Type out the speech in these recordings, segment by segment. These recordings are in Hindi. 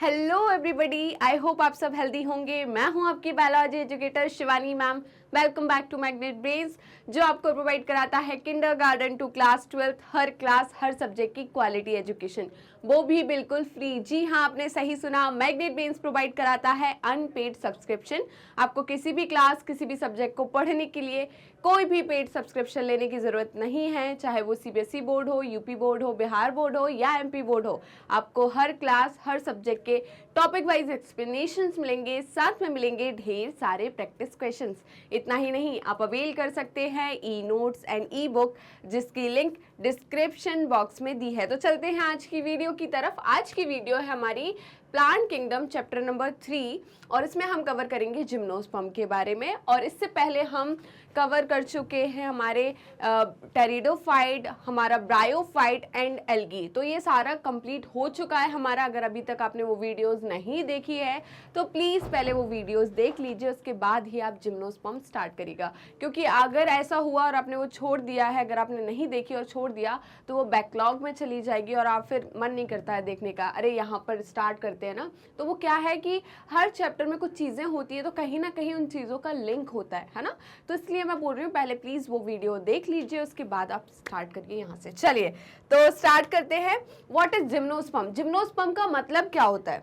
हेलो एवरीबॉडी, आई होप आप सब हेल्दी होंगे। मैं हूं आपकी biology educator Shivani ma'am. Welcome back to magnet brains, जो आपको प्रोवाइड कराता है किंडरगार्टन टू क्लास 12 हर क्लास हर सब्जेक्ट की क्वालिटी एजुकेशन, वो भी बिल्कुल फ्री। जी हाँ, आपने सही सुना, मैग्नेट ब्रेन्स प्रोवाइड कराता है अनपेड सब्सक्रिप्शन। आपको किसी भी क्लास किसी भी सब्जेक्ट को पढ़ने के लिए कोई भी पेड सब्सक्रिप्शन लेने की ज़रूरत नहीं है, चाहे वो सीबीएसई बोर्ड हो, यूपी बोर्ड हो, बिहार बोर्ड हो या एमपी बोर्ड हो। आपको हर क्लास हर सब्जेक्ट के टॉपिक वाइज एक्सप्लेनेशंस मिलेंगे, साथ में मिलेंगे ढेर सारे प्रैक्टिस क्वेश्चंस। इतना ही नहीं, आप अवेल कर सकते हैं e notes and E book, जिसकी लिंक डिस्क्रिप्शन बॉक्स में दी है। तो चलते हैं आज की वीडियो की तरफ। आज की वीडियो है हमारी प्लांट किंगडम चैप्टर नंबर 3 और इसमें हम कवर करेंगे जिम्नोस्पर्म के बारे में। और इससे पहले हम कवर कर चुके हैं हमारे टेरिडोफाइट, हमारा ब्रायोफाइट एंड एल्गी। तो ये सारा कंप्लीट हो चुका है हमारा। अगर अभी तक आपने वो वीडियोस नहीं देखी है तो प्लीज़ पहले वो वीडियोस देख लीजिए, उसके बाद ही आप जिम्नोस्पर्म स्टार्ट करिएगा। क्योंकि अगर ऐसा हुआ और आपने वो छोड़ दिया है, अगर आपने नहीं देखी और छोड़ दिया तो वो बैकलॉग में चली जाएगी और आप फिर मन नहीं करता है देखने का, अरे यहाँ पर स्टार्ट करते हैं ना। तो वो क्या है कि हर चैप्टर में कुछ चीज़ें होती है तो कहीं ना कहीं उन चीज़ों का लिंक होता है ना। तो इसलिए मैं बोल रही हूँ पहले प्लीज़ वो वीडियो देख लीजिए, उसके बाद आप स्टार्ट करिए यहाँ से। चलिए तो स्टार्ट करते हैं। What is gymnosperm? जिम्नोस्पर्म का मतलब क्या होता है?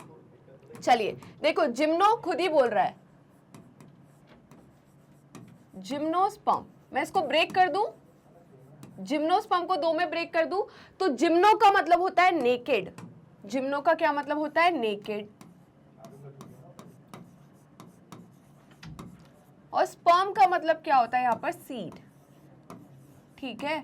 चलिए देखो, जिम्नो खुद ही बोल रहा है जिम्नोस्पर्म। मैं इसको ब्रेक कर दूं, जिम्नोस्पर्म को दो में ब्रेक कर दूं तो जिम्नो का मतलब होता है नेकेड। जिम्नो का क्या मतलब होता है? नेकेड। और स्पर्म का मतलब क्या होता है यहाँ पर? सीड। ठीक है,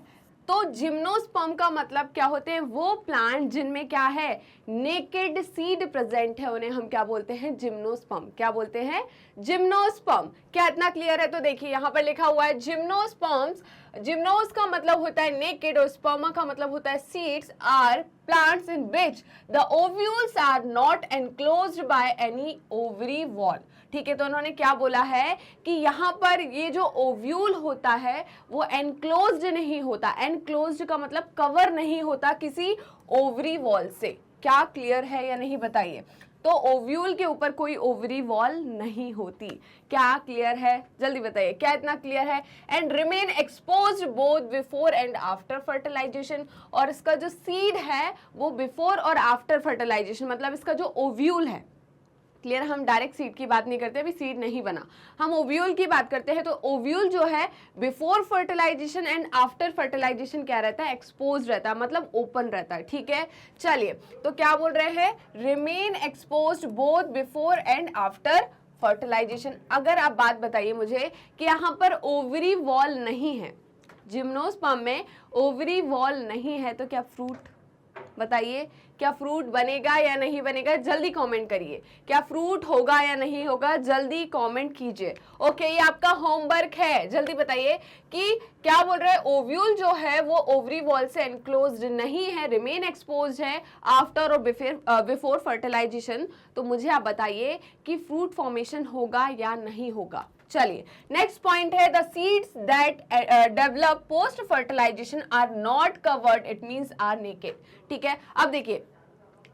तो जिम्नोस्पर्म का मतलब क्या होते हैं? वो प्लांट जिनमें क्या है? नेकेड सीड प्रेजेंट है, उन्हें हम क्या बोलते हैं? जिम्नोस्पर्म। क्या बोलते हैं? जिम्नोस्पर्म। क्या इतना क्लियर है? तो देखिए यहाँ पर लिखा हुआ है जिम्नोस्पर्म्स। जिम्नोस का मतलब होता है नेकेड और स्पर्मा का मतलब होता है seeds are plants in which the ovules are not enclosed by any ovary wall। ठीक है, तो उन्होंने क्या बोला है कि यहाँ पर ये जो ओव्यूल होता है वो एनक्लोज्ड नहीं होता। एनक्लोज्ड का मतलब कवर नहीं होता किसी ओवरी वॉल से। क्या क्लियर है या नहीं बताइए? तो ओव्यूल के ऊपर कोई ओवरी वॉल नहीं होती। क्या क्लियर है? जल्दी बताइए, क्या इतना क्लियर है? And remain exposed both before and after fertilisation. और इसका जो सीड है वो बिफोर और आफ्टर फर्टिलाइजेशन, मतलब इसका जो ओव्यूल है, क्लियर, हम डायरेक्ट सीड की बात नहीं करते, अभी सीड नहीं बना, हम ओव्यूल की बात करते हैं। तो ओव्यूल जो है before fertilisation and after fertilisation क्या रहता है? एक्सपोज रहता है, मतलब ओपन रहता है। ठीक है, चलिए तो क्या बोल रहे हैं? Remain expose both before and after fertilisation. अगर आप बात बताइए मुझे कि यहाँ पर ओवरी वॉल नहीं है, जिम्नोस्पर्म में ओवरी वॉल नहीं है, तो क्या फ्रूट, बताइए क्या फ्रूट बनेगा या नहीं बनेगा? जल्दी कमेंट करिए, क्या फ्रूट होगा या नहीं होगा? जल्दी कमेंट कीजिए। ओके, ये आपका होमवर्क है, जल्दी बताइए कि क्या बोल रहे हैं? ओव्यूल जो है वो ओवरी वॉल से एनक्लोज्ड नहीं है, रिमेन एक्सपोज्ड है आफ्टर और बिफोर फर्टिलाइजेशन। तो मुझे आप बताइए कि फ्रूट फॉर्मेशन होगा या नहीं होगा। चलिए नेक्स्ट पॉइंट है, the seeds that develop post fertilisation are not covered, it means are naked. ठीक है, अब देखिए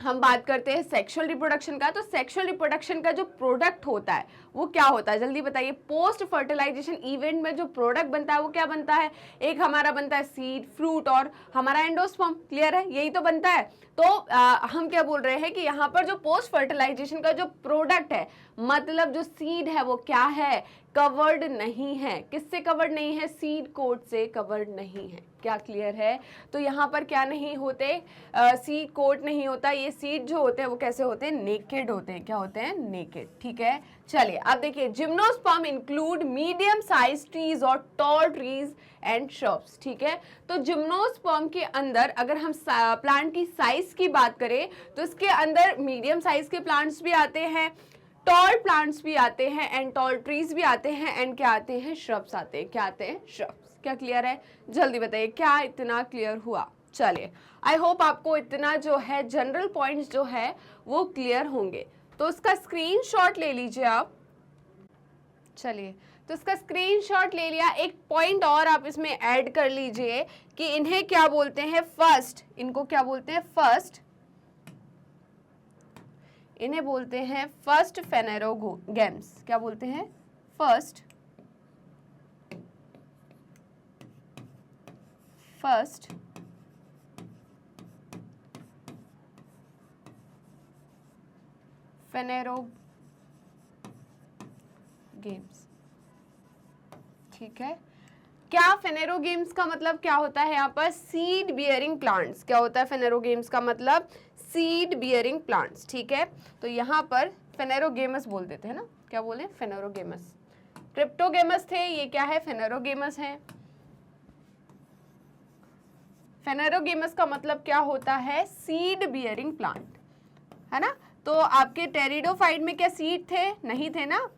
हम बात करते हैं सेक्सुअल रिप्रोडक्शन का। तो सेक्सुअल रिप्रोडक्शन का जो प्रोडक्ट होता है वो क्या होता है? जल्दी बताइए। पोस्ट फर्टिलाइजेशन इवेंट में जो प्रोडक्ट बनता है वो क्या बनता है? एक हमारा बनता है सीड, फ्रूट और हमारा एंडोस्पर्म। क्लियर है, यही तो बनता है। तो हम क्या बोल रहे हैं कि यहाँ पर जो पोस्ट फर्टिलाइजेशन का जो प्रोडक्ट है, मतलब जो सीड है वो क्या है? कवर्ड नहीं है। किससे कवर्ड नहीं है? सीड कोट से कवर्ड नहीं है। क्या क्लियर है? तो यहाँ पर क्या नहीं होते? सीड कोट नहीं होता। ये सीड जो होते हैं वो कैसे होते हैं? नेकेड होते हैं। क्या होते हैं? नेकेड। ठीक है, चलिए अब देखिए, gymnosperm include medium size trees और टॉल ट्रीज एंड श्रब्स। ठीक है, तो जिम्नोस्पर्म के अंदर अगर हम प्लांट की साइज की बात करें तो इसके अंदर मीडियम साइज के प्लांट्स भी आते हैं, टॉल प्लांट्स भी आते हैं एंड टॉल ट्रीज भी आते हैं एंड क्या आते हैं? श्रब्स आते हैं। क्या आते हैं? श्रब्स। क्या क्लियर है? जल्दी बताइए, क्या इतना क्लियर हुआ? चलिए आई होप आपको इतना जो है जनरल पॉइंट्स जो है वो क्लियर होंगे। तो उसका स्क्रीनशॉट ले लीजिए आप। चलिए तो इसका स्क्रीनशॉट ले लिया। एक पॉइंट और आप इसमें ऐड कर लीजिए कि इन्हें क्या बोलते हैं? फर्स्ट। इनको क्या बोलते हैं? फर्स्ट इन्हें बोलते हैं फर्स्ट फेनेरोगेम्स। क्या बोलते हैं? फर्स्ट फेनेरोगेम्स। ठीक है, क्या फेनेरोगेम्स का मतलब क्या होता है यहाँ पर? Seed bearing plants. क्या होता है फेनेरोगेम्स का मतलब? Seed bearing plants. ठीक है, तो यहाँ पर फेनेरोगेमस बोल देते हैं ना, क्या बोले? फेनेरोगेमस। क्रिप्टोगेमस थे, ये क्या है? फेनेरोगेमस है। फेनेरोगेमस का मतलब क्या होता है? सीड बियरिंग प्लांट, है ना। तो आपके टेरिडोफाइट में क्या सीड थे? नहीं थे ना,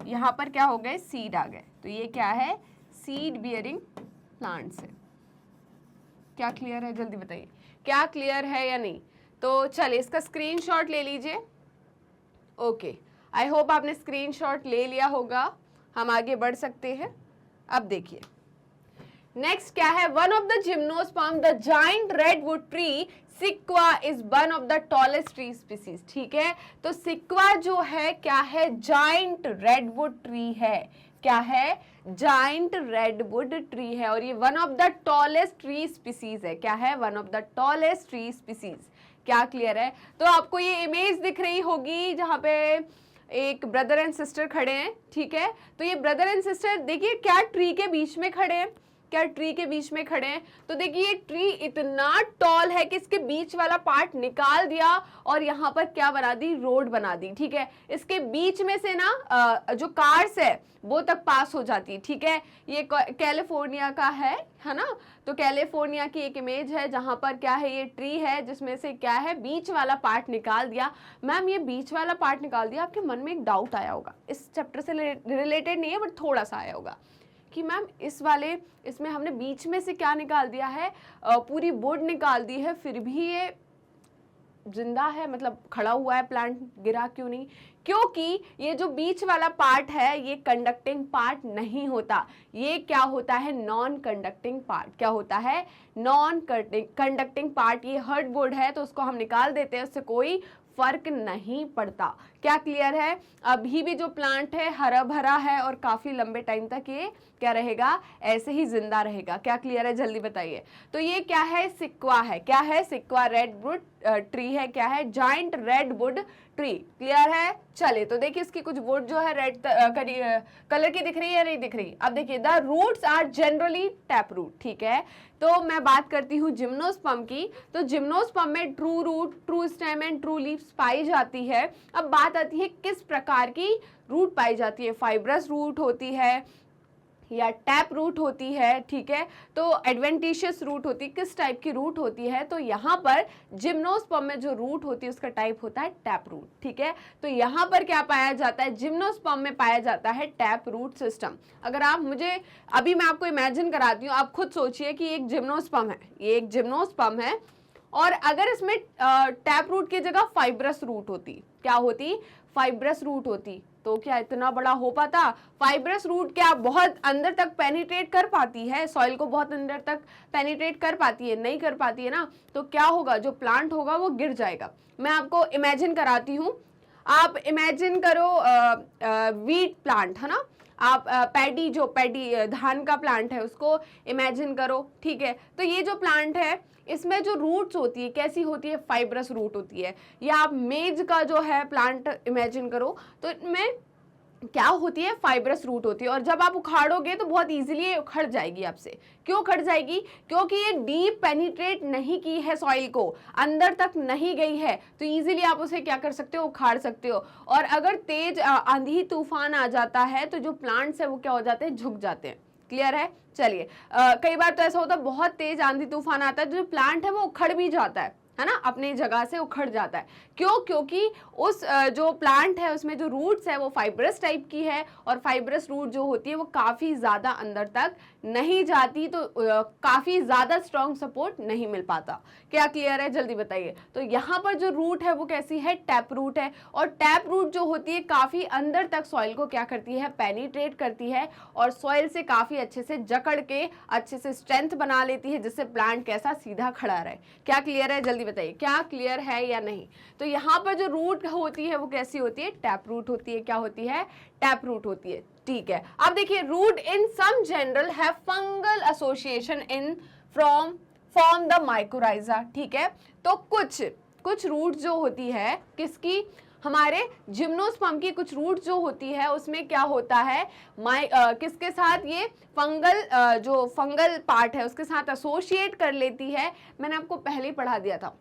यहाँ पर क्या हो गए? सीड आ गए। तो ये क्या है? सीड बियरिंग प्लांट्स है। क्या क्लियर है? जल्दी बताइए, क्या क्लियर है या नहीं? तो चलिए इसका स्क्रीनशॉट ले लीजिए। ओके, आई होप आपने स्क्रीनशॉट ले लिया होगा। हम आगे बढ़ सकते हैं। अब देखिए नेक्स्ट क्या है? One of the gymnosperm the giant redwood tree sequoia is one of the tallest tree species. ठीक है, तो सिक्वा जो है क्या है? जाइंट रेडवुड ट्री है। क्या है? जाइंट रेडवुड ट्री है, और ये one of the tallest tree species है। क्या है? One of the tallest tree species. क्या क्लियर है? तो आपको ये इमेज दिख रही होगी जहां पे एक ब्रदर एंड सिस्टर खड़े हैं। ठीक है, तो ये ब्रदर एंड सिस्टर देखिए क्या ट्री के बीच में खड़े हैं? क्या ट्री के बीच में खड़े हैं? तो देखिए ये ट्री इतना टॉल है कि इसके बीच वाला पार्ट निकाल दिया और यहाँ पर क्या बना दी? रोड बना दी। ठीक है, इसके बीच में से ना जो कार्स है वो तक पास हो जाती। ठीक है, ये कैलिफोर्निया का है ना। तो कैलिफोर्निया की एक इमेज है जहां पर क्या है? ये ट्री है जिसमें से क्या है? बीच वाला पार्ट निकाल दिया। मैम ये बीच वाला पार्ट निकाल दिया, आपके मन में एक डाउट आया होगा, इस चैप्टर से रिलेटेड नहीं है बट थोड़ा सा आया होगा कि मैम इसमें हमने बीच में से क्या निकाल दिया है? पूरी वुड निकाल दी है, फिर भी ये जिंदा है, मतलब खड़ा हुआ है प्लांट, गिरा क्यों नहीं? क्योंकि ये जो बीच वाला पार्ट है ये कंडक्टिंग पार्ट नहीं होता, ये क्या होता है? Non conducting part. क्या होता है? Non conducting part. ये हार्डवुड है तो उसको हम निकाल देते हैं, उससे कोई फर्क नहीं पड़ता। क्या क्लियर है? अभी भी जो प्लांट है हरा भरा है और काफी लंबे टाइम तक ये क्या रहेगा? ऐसे ही जिंदा रहेगा। क्या क्लियर है? जल्दी बताइए। तो ये क्या है? सिक्वा है। क्या है? सिक्वा रेडवुड ट्री है। क्या है? Giant redwood tree. क्लियर है? चलिए तो देखिए इसकी कुछ वुड जो है रेड कलर की दिख रही है या नहीं दिख रही? अब देखिए the roots are generally tap root. ठीक है, तो मैं बात करती हूँ जिम्नोस्पर्म की। तो जिम्नोस्पर्म में true root, true stem and true leaves पाई जाती है। अब बात आती है किस प्रकार की रूट पाई जाती है? फाइब्रस रूट होती है या टैप रूट होती है। ठीक है, तो एडवेंटिशियस रूट होती है, किस टाइप की रूट होती है? तो यहाँ पर जिम्नोस्पर्म में जो रूट होती है उसका टाइप होता है टैप रूट। ठीक है, तो यहाँ पर क्या पाया जाता है? जिम्नोस्पर्म में पाया जाता है टैप रूट सिस्टम। अगर आप अभी मैं आपको इमेजिन कराती हूँ, आप खुद सोचिए कि एक जिम्नोस्पर्म है, ये एक जिम्नोस्पर्म है, और अगर इसमें टैप रूट की जगह फाइब्रस रूट होती, क्या होती? फाइब्रस रूट होती, तो क्या इतना बड़ा हो पाता? फाइब्रस रूट क्या बहुत अंदर तक पेनिट्रेट कर पाती है? सॉइल को बहुत अंदर तक पेनिट्रेट कर पाती है? नहीं कर पाती है ना। तो क्या होगा? जो प्लांट होगा वो गिर जाएगा। मैं आपको इमेजिन कराती हूँ, आप इमेजिन करो वीट प्लांट, है ना। आप पैडी धान का प्लांट है उसको इमेजिन करो। ठीक है, तो ये जो प्लांट है इसमें जो रूट्स होती है कैसी होती है? फाइब्रस रूट होती है। या आप मेज का जो है प्लांट इमेजिन करो, तो इनमें क्या होती है? फाइब्रस रूट होती है, और जब आप उखाड़ोगे तो बहुत इजीली उखड़ जाएगी आपसे। क्यों उखड़ जाएगी? क्योंकि ये डीप पेनिट्रेट नहीं की है, सॉइल को अंदर तक नहीं गई है, तो इजीली आप उसे क्या कर सकते हो? उखाड़ सकते हो। और अगर तेज आंधी तूफान आ जाता है तो जो प्लांट्स है वो क्या हो जाते हैं? झुक जाते हैं। क्लियर है? चलिए कई बार तो ऐसा होता है बहुत तेज आंधी तूफान आता है, जो प्लांट है वो उखड़ भी जाता है ना, अपनी जगह से उखड़ जाता है। क्यों? क्योंकि उस जो प्लांट है उसमें जो रूट्स है वो फाइब्रस टाइप की है, और फाइब्रस रूट जो होती है वो काफी ज्यादा अंदर तक नहीं जाती, तो काफी ज्यादा स्ट्रॉन्ग सपोर्ट नहीं मिल पाता। क्या क्लियर है? जल्दी बताइए। तो यहाँ पर जो रूट है वो कैसी है? टैप रूट है, और टैप रूट जो होती है काफी अंदर तक सॉइल को क्या करती है? पेनिट्रेट करती है, और सॉइल से काफी अच्छे से जकड़ के अच्छे से स्ट्रेंथ बना लेती है, जिससे प्लांट कैसा? सीधा खड़ा रहे। क्या क्लियर है? जल्दी जल्दी बताइए क्या क्लियर है या नहीं। तो यहाँ पर जो रूट होती है वो कैसी होती है, टैप रूट होती है। क्या होती है, टैप रूट होती है। ठीक है, अब देखिए root in some general have fungal association in form the mycorrhiza. ठीक है, तो कुछ रूट जो होती है किसकी, हमारे जिम्नोस्पर्म की कुछ रूट जो होती है उसमें क्या होता है, किसके साथ, ये जो फंगल पार्ट है उसके साथ एसोसिएट कर लेती है। मैंने आपको पहले ही पढ़ा दिया था,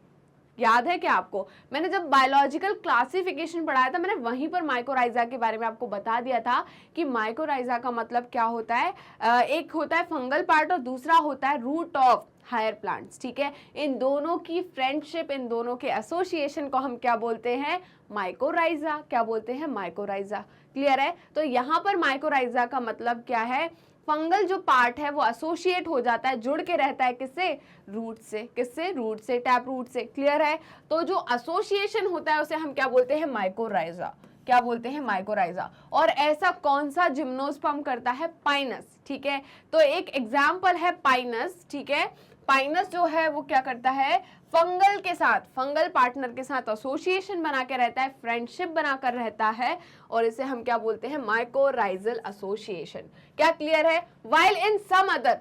याद है क्या आपको, मैंने जब बायोलॉजिकल क्लासिफिकेशन पढ़ाया था मैंने वहीं पर माइकोराइजा के बारे में आपको बता दिया था कि माइकोराइजा का मतलब क्या होता है, एक होता है फंगल पार्ट और दूसरा होता है रूट ऑफ हायर प्लांट्स। ठीक है, इन दोनों की फ्रेंडशिप, इन दोनों के एसोसिएशन को हम क्या बोलते हैं, माइकोराइजा। क्या बोलते हैं, माइकोराइजा। क्लियर है, तो यहाँ पर माइकोराइजा का मतलब क्या है, फंगल जो पार्ट है वो एसोसिएट हो जाता है, जुड़ के रहता है किससे, रूट से। किससे, रूट से, टैप रूट से। क्लियर है, तो जो एसोसिएशन होता है उसे हम क्या बोलते हैं, माइकोराइजा। क्या बोलते हैं, माइकोराइजा। और ऐसा कौन सा जिम्नोस्पर्म करता है, पाइनस। ठीक है, तो एक एग्जाम्पल है पाइनस। ठीक है, पाइनस जो है वो क्या करता है, फंगल के साथ, फंगल पार्टनर के साथ एसोसिएशन बना के रहता है, फ्रेंडशिप बनाकर रहता है, और इसे हम क्या बोलते हैं, माइकोराइजल एसोसिएशन। क्या क्लियर है। वाइल इन सम अदर,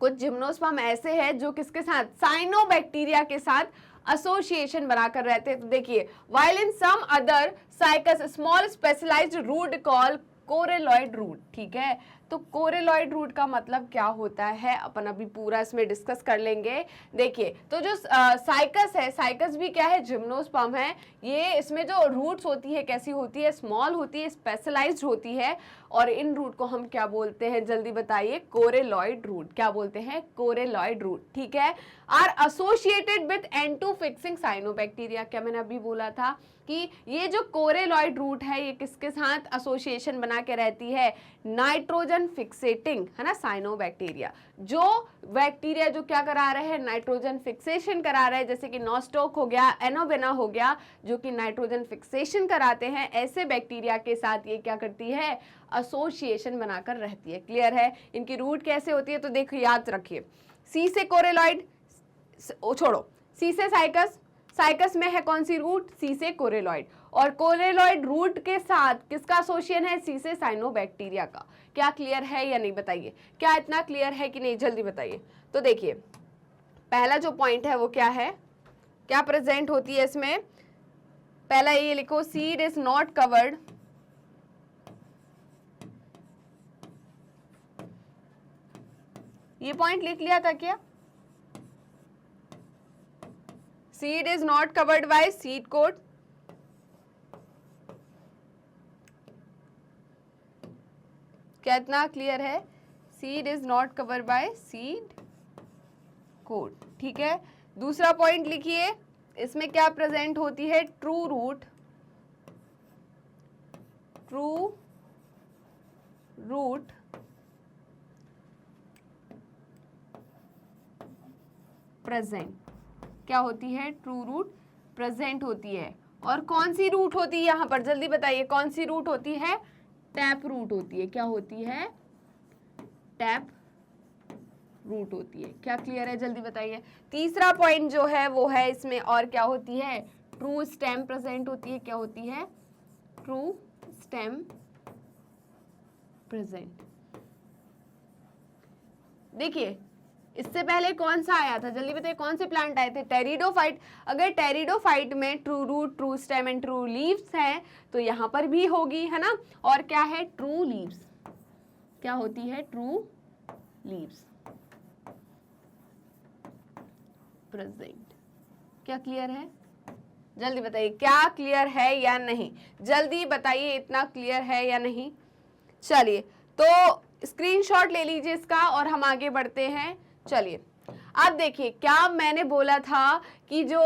कुछ जिम्नोस्पर्म ऐसे हैं जो किसके साथ, साइनोबैक्टीरिया के साथ एसोसिएशन बनाकर रहते हैं। तो देखिए, while in some other Cycas small specialised root call coralloid root. ठीक है, तो कोरेलॉइड रूट का मतलब क्या होता है अपन अभी पूरा इसमें डिस्कस कर लेंगे। देखिए, तो जो साइकस है, साइकस भी क्या है, जिम्नोस्पर्म है। ये इसमें जो रूट्स होती है कैसी होती है, स्मॉल होती है, स्पेशलाइज्ड होती है, और इन रूट को हम क्या बोलते हैं, जल्दी बताइए, कोरेलॉइड रूट। क्या बोलते हैं, कोरेलॉइड रूट। ठीक है, are associated with N two fixing cyanobacteria. क्या मैंने अभी बोला था कि ये जो कोरेलॉइड रूट है ये किसके साथ एसोसिएशन बना के रहती है, नाइट्रोजन फिक्सेटिंग, है ना, साइनोबैक्टीरिया। जो बैक्टीरिया जो क्या करा रहे हैं, नाइट्रोजन फिक्सेशन करा रहे हैं, जैसे कि नॉस्टोक हो गया, एनोवेना हो गया, जो कि नाइट्रोजन फिक्सेशन कराते हैं, ऐसे बैक्टीरिया के साथ ये क्या करती है, एसोसिएशन बनाकर रहती है। क्लियर है, इनकी रूट कैसे होती है, तो देखो याद रखिए, सी से कोरेलॉइड, छोड़ो, सी से साइकस, साइकस में है कौन सी रूट, सी से कोरेलॉइड, और कोरेलॉइड रूट के साथ किसका एसोसिएशन है, सी से साइनोबैक्टीरिया का। क्या क्लियर है या नहीं बताइए, क्या इतना क्लियर है कि नहीं, जल्दी बताइए। तो देखिए, पहला जो पॉइंट है वो क्या है, क्या प्रेजेंट होती है इसमें, पहला ये लिखो, सीड इज नॉट कवर्ड ये पॉइंट लिख लिया था क्या, seed is not covered by seed coat. क्या इतना क्लियर है, seed is not covered by seed coat. ठीक है, दूसरा पॉइंट लिखिए, इसमें क्या प्रेजेंट होती है, true root, true root present. क्या होती है, ट्रू रूट प्रेजेंट होती है। और कौन सी रूट होती है यहाँ पर, जल्दी बताइए, कौन सी रूट होती है, टैप रूट होती है। क्या होती है, टैप रूट होती है। क्या क्लियर है, जल्दी बताइए। तीसरा पॉइंट जो है वो है इसमें, और क्या होती है, ट्रू स्टेम प्रेजेंट होती है। क्या होती है, ट्रू स्टेम प्रेजेंट। देखिए, इससे पहले कौन सा आया था, जल्दी बताइए, कौन से प्लांट आए थे, टेरिडोफाइट। अगर टेरिडोफाइट में true root, true stem and true leaves हैं तो यहाँ पर भी होगी, है ना। और क्या है, ट्रू लीव्स। क्या होती है, ट्रू लीव्स प्रेजेंट। क्या क्लियर है, जल्दी बताइए, क्या क्लियर है या नहीं, जल्दी बताइए, इतना क्लियर है या नहीं। चलिए, तो स्क्रीनशॉट ले लीजिए इसका और हम आगे बढ़ते हैं। चलिए, अब देखिए, क्या मैंने बोला था कि जो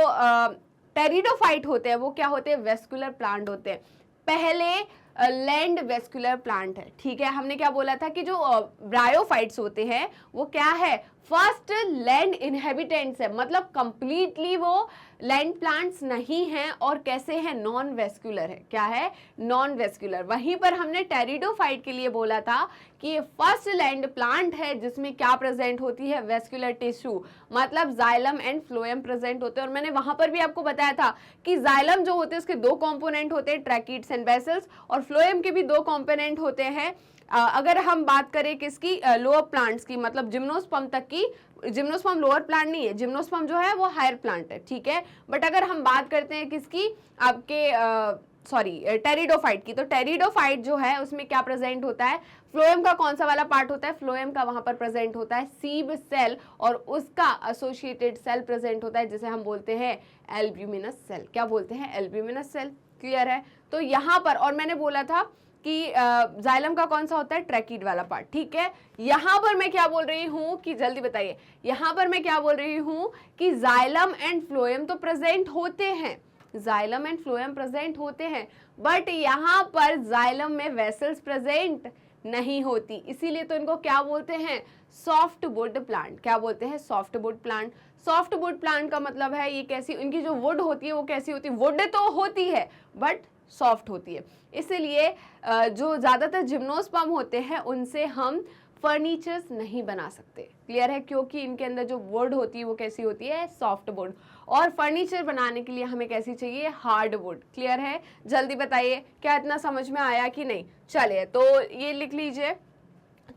टेरिडोफाइट होते हैं वो क्या होते हैं, वेस्कुलर प्लांट होते हैं। पहले लैंड वेस्कुलर प्लांट है, ठीक है। हमने क्या बोला था कि जो ब्रायोफाइट्स होते हैं वो क्या है, फर्स्ट लैंड इनहेबिटेंट्स है, मतलब कंप्लीटली वो लैंड प्लांट्स नहीं हैं और कैसे हैं, नॉन वेस्कुलर है। क्या है, नॉन वेस्कुलर। वहीं पर हमने टेरिडोफाइट के लिए बोला था कि ये फर्स्ट लैंड प्लांट है जिसमें क्या प्रेजेंट होती है, वेस्कुलर टिश्यू, मतलब जाइलम एंड फ्लोएम प्रेजेंट होते हैं। और मैंने वहां पर भी आपको बताया था कि जाइलम जो होते हैं उसके दो कंपोनेंट होते हैं, ट्रैकिड्स एंड वेसल्स, और फ्लोएम के भी दो कंपोनेंट होते हैं। अगर हम बात करें किसकी, लोअर प्लांट्स की, मतलब जिम्नोस्पर्म तक की, जिम्नोस्पर्म लोअर प्लांट नहीं है, जिम्नोस्पर्म जो है वो हायर प्लांट है, ठीक है। बट अगर हम बात करते हैं किसकी, आपके टेरिडोफाइट की, तो टेरिडोफाइट जो है उसमें क्या प्रेजेंट होता है, फ्लोएम का कौन सा वाला पार्ट होता है, फ्लोएम का वहां पर प्रेजेंट होता है सीब सेल, और उसका एसोसिएटेड सेल प्रेजेंट होता है जिसे हम बोलते हैं एल्ब्यूमिनस सेल। क्या बोलते हैं, एल्ब्यूमिनस सेल। क्लियर है। तो यहाँ पर, और मैंने बोला था कि जाइलम का कौन सा होता है, ट्रैकिड वाला पार्ट, ठीक है। यहां पर मैं क्या बोल रही हूं कि जल्दी बताइए, यहां पर मैं क्या बोल रही हूं कि जाइलम एंड फ्लोएम तो प्रेजेंट होते हैं, जाइलम एंड फ्लोएम प्रेजेंट होते हैं, बट यहां पर जाइलम में वेसल्स प्रेजेंट नहीं होती, इसीलिए तो इनको क्या बोलते हैं, सॉफ्ट वुड प्लांट। क्या बोलते हैं, soft wood plant. Soft wood plant का मतलब है ये कैसी, इनकी जो वुड होती है वो कैसी होती है, वुड तो होती है बट सॉफ्ट होती है। इसीलिए जो ज्यादातर जिम्नोस्पर्म होते हैं उनसे हम फर्नीचर्स नहीं बना सकते। क्लियर है, क्योंकि इनके अंदर जो वुड होती है वो कैसी होती है, सॉफ्ट वुड, और फर्नीचर बनाने के लिए हमें कैसी चाहिए, हार्ड वुड। क्लियर है, जल्दी बताइए क्या इतना समझ में आया कि नहीं। चलिए तो ये लिख लीजिए।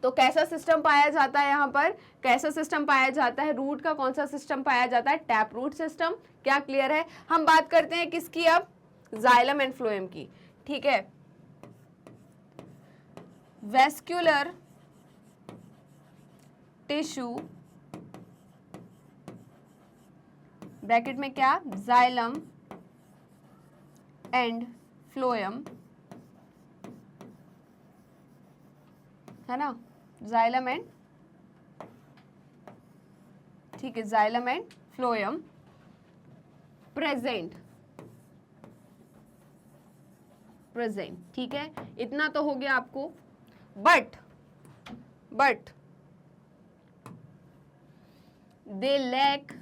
तो कैसा सिस्टम पाया जाता है यहाँ पर, कैसा सिस्टम पाया जाता है, रूट का कौन सा सिस्टम पाया जाता है, टैप रूट सिस्टम। क्या क्लियर है। हम बात करते हैं किसकी अब, जाइलम एंड फ्लोएम की, ठीक है। वेस्क्यूलर टिश्यू ब्रैकेट में क्या, जाइलम एंड फ्लोएम, है ना, जाइलम एंड, ठीक है, जाइलम एंड फ्लोएम प्रेजेंट, ठीक है। इतना तो हो गया आपको। बट दे लैक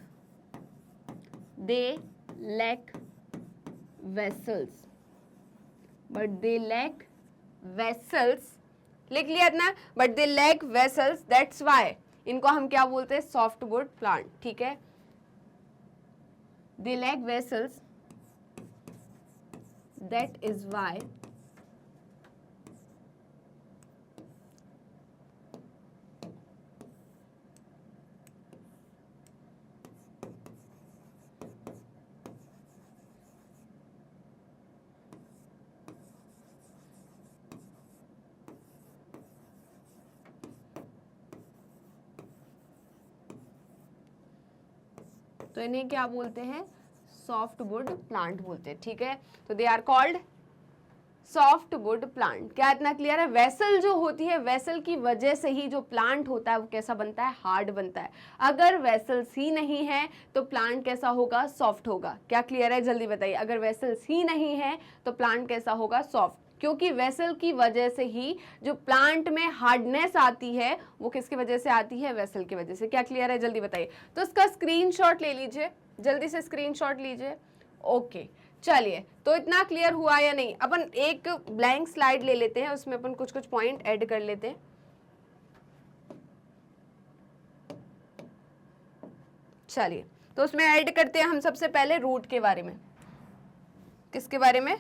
वेसल्स, लिख लिया इतना, but they lack vessels, that's why इनको हम क्या बोलते हैं, सॉफ्ट वुड प्लांट, ठीक है। They lack vessels, that is why तो इन्हें क्या बोलते हैं, सॉफ्ट वुड प्लांट बोलते हैं, ठीक है। तो they are called soft wood plant. क्या इतना क्लियर है। वेसल जो होती है, वेसल की वजह से ही जो प्लांट होता है वो कैसा बनता है, हार्ड बनता है। अगर वेसल्स ही नहीं है तो प्लांट कैसा होगा, सॉफ्ट होगा। क्या क्लियर है, जल्दी बताइए। अगर वेसल्स ही नहीं है तो प्लांट कैसा होगा, सॉफ्ट, क्योंकि वेसल की वजह से ही जो प्लांट में हार्डनेस आती है वो किसकी वजह से आती है, वेसल की वजह से। क्या क्लियर है, जल्दी बताइए। तो इसका स्क्रीनशॉट ले लीजिए, जल्दी से स्क्रीनशॉट लीजिए। ओके चलिए, तो इतना क्लियर हुआ या नहीं। अपन एक ब्लैंक स्लाइड ले लेते हैं, उसमें अपन कुछ कुछ पॉइंट ऐड कर लेते हैं। चलिए तो उसमें ऐड करते हैं हम सबसे पहले रूट के बारे में। किसके बारे में,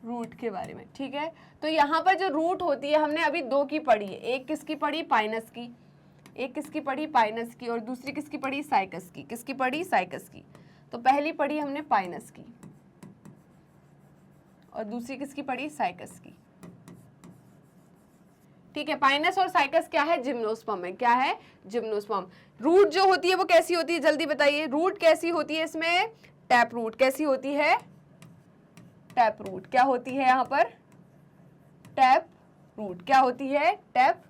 रूट के बारे में, ठीक है। तो यहाँ पर जो रूट होती है हमने अभी दो की पढ़ी है, एक किसकी पढ़ी, पाइनस की, एक किसकी पढ़ी, पाइनस की, और दूसरी किसकी पढ़ी, साइकस की। किसकी पढ़ी, साइकस की। तो पहली पढ़ी हमने पाइनस की और दूसरी किसकी पढ़ी, साइकस की, ठीक है। पाइनस और साइकस क्या है, जिम्नोस्पर्म है। क्या है, जिम्नोस्पर्म। रूट जो होती है वो कैसी होती है, जल्दी बताइए। रूट कैसी होती है इसमें, टैप रूट। कैसी होती है, टैप रूट। क्या होती है यहाँ पर, टैप रूट। क्या होती है, टैप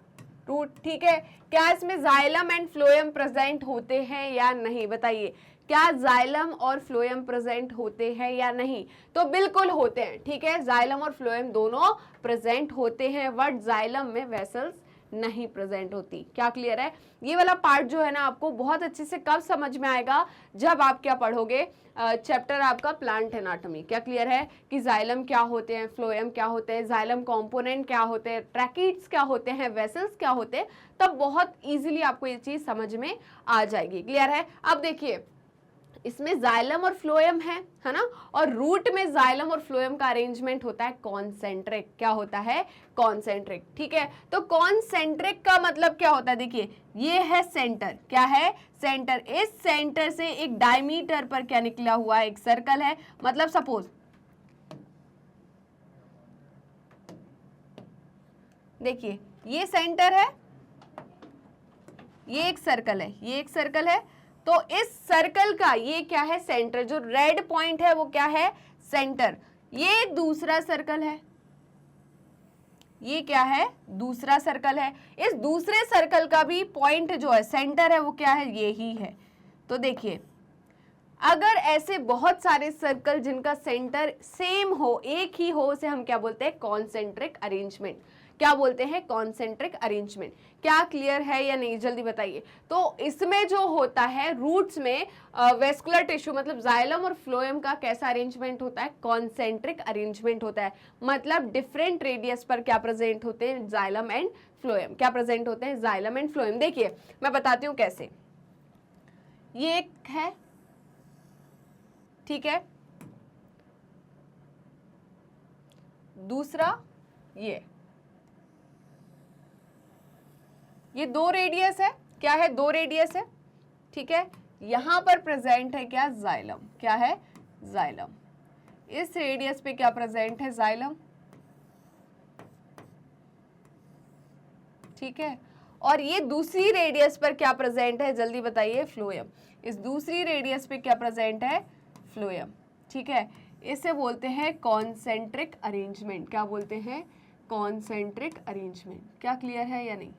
रूट, ठीक है। क्या इसमें जाइलम एंड फ्लोएम प्रेजेंट होते हैं या नहीं, बताइए, क्या जाइलम और फ्लोएम प्रेजेंट होते हैं या नहीं? तो बिल्कुल होते हैं, ठीक है, जाइलम और फ्लोएम दोनों प्रेजेंट होते हैं, बट जाइलम में वेसल्स नहीं प्रेजेंट होती। क्या क्लियर है? ये वाला पार्ट जो है ना आपको बहुत अच्छे से कब समझ में आएगा, जब आप क्या पढ़ोगे, चैप्टर आपका प्लांट एनाटॉमी। क्या क्लियर है कि जाइलम क्या होते हैं, फ्लोएम क्या होते हैं, जाइलम कंपोनेंट क्या होते हैं, ट्रैकिड्स क्या होते हैं, वेसल्स क्या होते हैं, तब बहुत इजीली आपको ये चीज समझ में आ जाएगी। क्लियर है? अब देखिए, इसमें जाइलम और फ्लोएम है ना, और रूट में जाइलम और फ्लोएम का अरेंजमेंट होता है कॉन्सेंट्रिक। क्या होता है? कॉन्सेंट्रिक, ठीक है। तो कॉन्सेंट्रिक का मतलब क्या होता है? देखिए, ये है सेंटर, क्या है? सेंटर। इस सेंटर से एक डायमीटर पर क्या निकला हुआ है? एक सर्कल है। मतलब सपोज देखिए, ये सेंटर है, ये एक सर्कल है, ये एक सर्कल है, तो इस सर्कल का ये क्या है? सेंटर। जो रेड पॉइंट है वो क्या है? सेंटर। ये दूसरा सर्कल है, ये क्या है? दूसरा सर्कल है। इस दूसरे सर्कल का भी पॉइंट जो है, सेंटर है, वो क्या है? ये ही है। तो देखिए, अगर ऐसे बहुत सारे सर्कल जिनका सेंटर सेम हो, एक ही हो, उसे हम क्या बोलते हैं? Concentric arrangement. क्या बोलते हैं? Concentric arrangement. क्या क्लियर है या नहीं, जल्दी बताइए। तो इसमें जो होता है रूट्स में वेस्कुलर टिश्यू मतलब जाइलम और फ्लोएम का कैसा अरेंजमेंट होता है? कॉन्सेंट्रिक अरेंजमेंट होता है। मतलब डिफरेंट रेडियस पर क्या प्रेजेंट होते हैं? Xylem and phloem. क्या प्रेजेंट होते हैं? Xylem and phloem. देखिए, मैं बताती हूँ कैसे। ये एक है, ठीक है, दूसरा ये दो रेडियस है। क्या है? दो रेडियस है, ठीक है। यहां पर प्रेजेंट है क्या? जाइलम। क्या है? जाइलम। इस रेडियस पे क्या प्रेजेंट है? जाइलम, ठीक है। और ये दूसरी रेडियस पर क्या प्रेजेंट है? जल्दी बताइए। फ्लोएम। इस दूसरी रेडियस पे क्या प्रेजेंट है? फ्लोएम, ठीक है। इसे बोलते हैं कॉन्सेंट्रिक अरेंजमेंट। क्या बोलते हैं? Concentric arrangement. क्या क्लियर है या नहीं?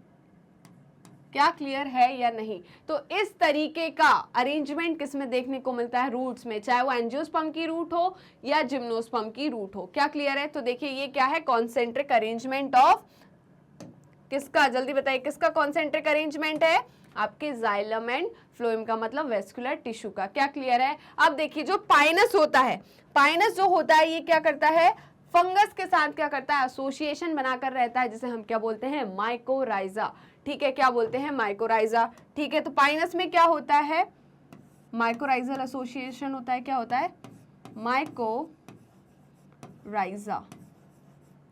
क्या क्लियर है या नहीं? तो इस तरीके का अरेंजमेंट किसमें देखने को मिलता है? रूट्स में, चाहे वो एंजियोस्पर्म की रूट हो या जिम्नोस्पर्म की रूट हो। क्या क्लियर है? तो देखिए, ये क्या है? कॉन्सेंट्रिक अरेंजमेंट ऑफ किसका? जल्दी बताइए, किसका कॉन्सेंट्रिक अरेंजमेंट है? आपके जाइलम एंड फ्लोएम का, मतलब वेस्कुलर टिश्यू का। क्या क्लियर है? अब देखिए, जो पाइनस होता है, पाइनस जो होता है ये क्या करता है? फंगस के साथ क्या करता है? एसोसिएशन बनाकर रहता है, जिसे हम क्या बोलते हैं? माइकोराइजा। ठीक है, क्या बोलते हैं? माइकोराइजा। ठीक है, तो पाइनस में क्या होता है? माइकोराइजल एसोसिएशन होता है। क्या होता है? माइकोराइजा,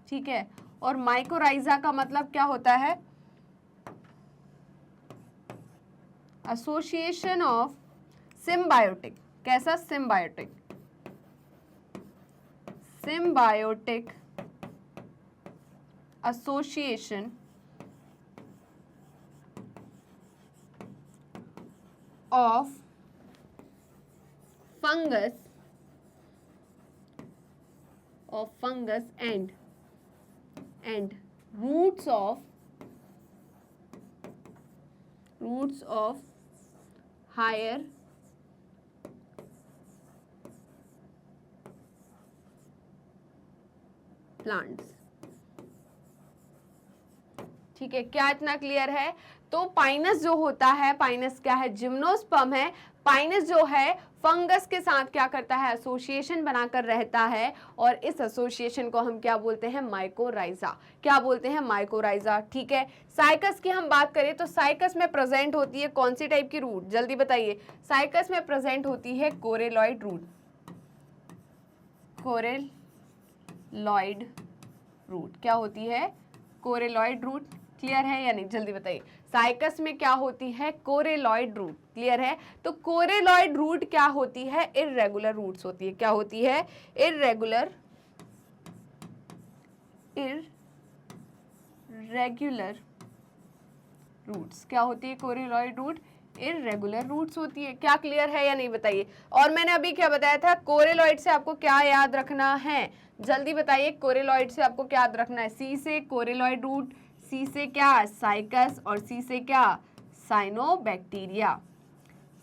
ठीक है। और माइकोराइजा का मतलब क्या होता है? Association of symbiotic. कैसा? Symbiotic. Symbiotic association of fungus and roots of higher plants। ठीक है, क्या इतना क्लियर है? तो पाइनस जो होता है, पाइनस क्या है? जिम्नोस्पर्म है। पाइनस जो है फंगस के साथ क्या करता है? एसोसिएशन बनाकर रहता है, और इस एसोसिएशन को हम क्या बोलते हैं? माइकोराइजा। क्या बोलते हैं? माइकोराइजा, ठीक है। साइकस की हम बात करें तो साइकस में प्रेजेंट होती है कौन सी टाइप की रूट? जल्दी बताइए। साइकस में प्रेजेंट होती है कोरेलॉइड रूट। कोरेलॉइड रूट क्या होती है? Coralloid root. क्लियर है या नहीं? जल्दी बताइए। साइकस में क्या होती है? Coralloid root. क्लियर है? तो कोरेलॉइड रूट क्या होती है? इर्रेगुलर रूट्स होती है। क्या होती है? Irregular roots. क्या होती है? कोरेलॉइड रूट इर्रेगुलर रूट्स होती है। क्या क्लियर है या नहीं बताइए। और मैंने अभी क्या बताया था? कोरेलॉइड से आपको क्या याद रखना है? जल्दी बताइए। कोरेलॉइड से आपको क्या याद रखना है? सी से कोरेलॉइड रूट, सी से क्या साइकस और सी से क्या साइनोबैक्टीरिया।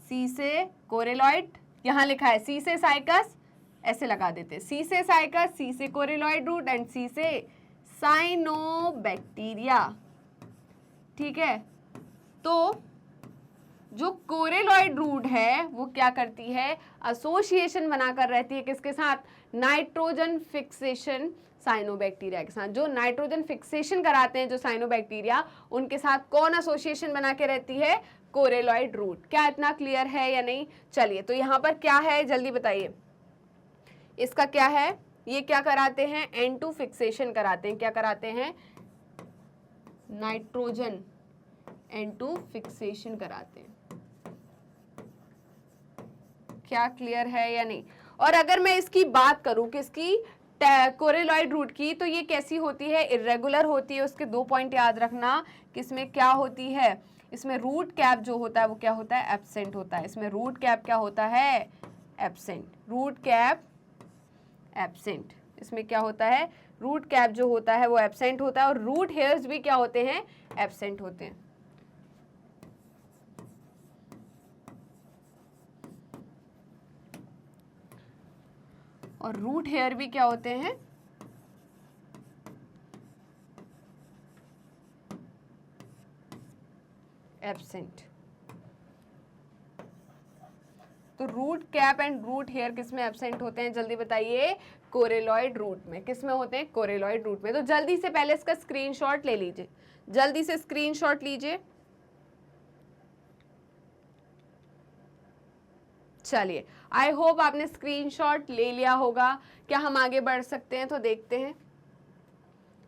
सी से कोरेलॉइड, यहाँ लिखा है सी से साइकस, ऐसे लगा देते, सी से साइकस, सी से कोरेलॉइड रूट एंड सी से साइनोबैक्टीरिया। ठीक है, तो जो कोरेलॉइड रूट है वो क्या करती है, एसोसिएशन बनाकर रहती है किसके साथ, नाइट्रोजन फिक्सेशन साइनोबैक्टीरिया के साथ। जो नाइट्रोजन फिक्सेशन कराते हैं जो साइनोबैक्टीरिया, उनके साथ कौन एसोसिएशन बना के रहती है, कोरेलॉइड रूट। क्या इतना क्लियर है या नहीं? चलिए, तो यहाँ पर क्या है जल्दी बताइए, इसका क्या है, ये क्या कराते हैं, N2 फिक्सेशन कराते हैं। क्या कराते हैं, नाइट्रोजन N2 फिक्सेशन कराते हैं। क्या क्लियर है या नहीं? और अगर मैं इसकी बात करूं किसकी, कोरेलॉइड रूट की, तो ये कैसी होती है, इर्रेगुलर होती है। उसके 2 पॉइंट याद रखना, किसमें क्या होती है, इसमें रूट कैप जो होता है वो क्या होता है, एब्सेंट होता है। इसमें रूट कैप क्या होता है, एब्सेंट। रूट कैप एब्सेंट, इसमें क्या होता है, रूट कैप जो होता है वो एब्सेंट होता है, और रूट हेयर्स भी क्या होते हैं, एब्सेंट होते हैं। और रूट हेयर भी क्या होते हैं, एब्सेंट। तो root cap and root hair किसमें एब्सेंट होते हैं, जल्दी बताइए, कोरेलॉइड रूट में। किसमें होते हैं, कोरेलॉइड रूट में। तो जल्दी से पहले इसका स्क्रीनशॉट ले लीजिए, जल्दी से स्क्रीनशॉट लीजिए। चलिए, आई होप आपने स्क्रीनशॉट ले लिया होगा। क्या हम आगे बढ़ सकते हैं, तो देखते हैं